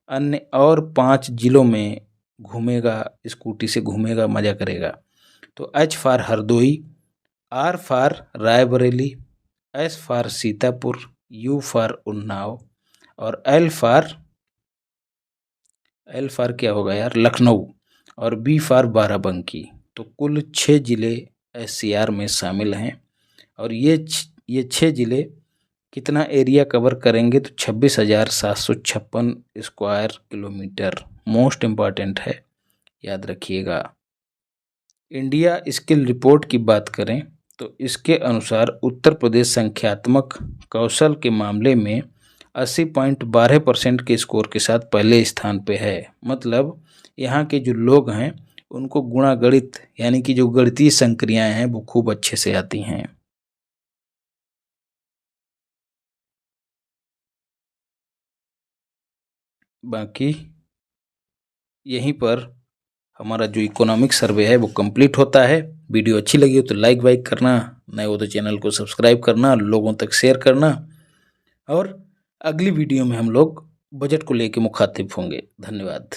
अन्य और 5 जिलों में घूमेगा, स्कूटी से घूमेगा, मजा करेगा। तो H for Hardoi, R for Raebareli, S for Sitapur, U for Unnao और L फॉर क्या होगा यार, लखनऊ, और B फॉर बाराबंकी। तो कुल 6 जिले SCR में शामिल हैं। और ये 6 जिले कितना एरिया कवर करेंगे तो 26,756 स्क्वायर किलोमीटर। मोस्ट इम्पॉर्टेंट है, याद रखिएगा। इंडिया स्किल रिपोर्ट की बात करें तो इसके अनुसार उत्तर प्रदेश संख्यात्मक कौशल के मामले में 80.12% के स्कोर के साथ पहले स्थान पे है। मतलब यहाँ के जो लोग हैं उनको गुणा गणित यानी कि जो गणितीय संक्रियाएं हैं वो खूब अच्छे से आती हैं। बाकी यहीं पर हमारा जो इकोनॉमिक सर्वे है वो कंप्लीट होता है। वीडियो अच्छी लगी हो तो लाइक वाइक करना, नए हो तो चैनल को सब्सक्राइब करना, लोगों तक शेयर करना। और अगली वीडियो में हम लोग बजट को लेकर मुखातिब होंगे। धन्यवाद।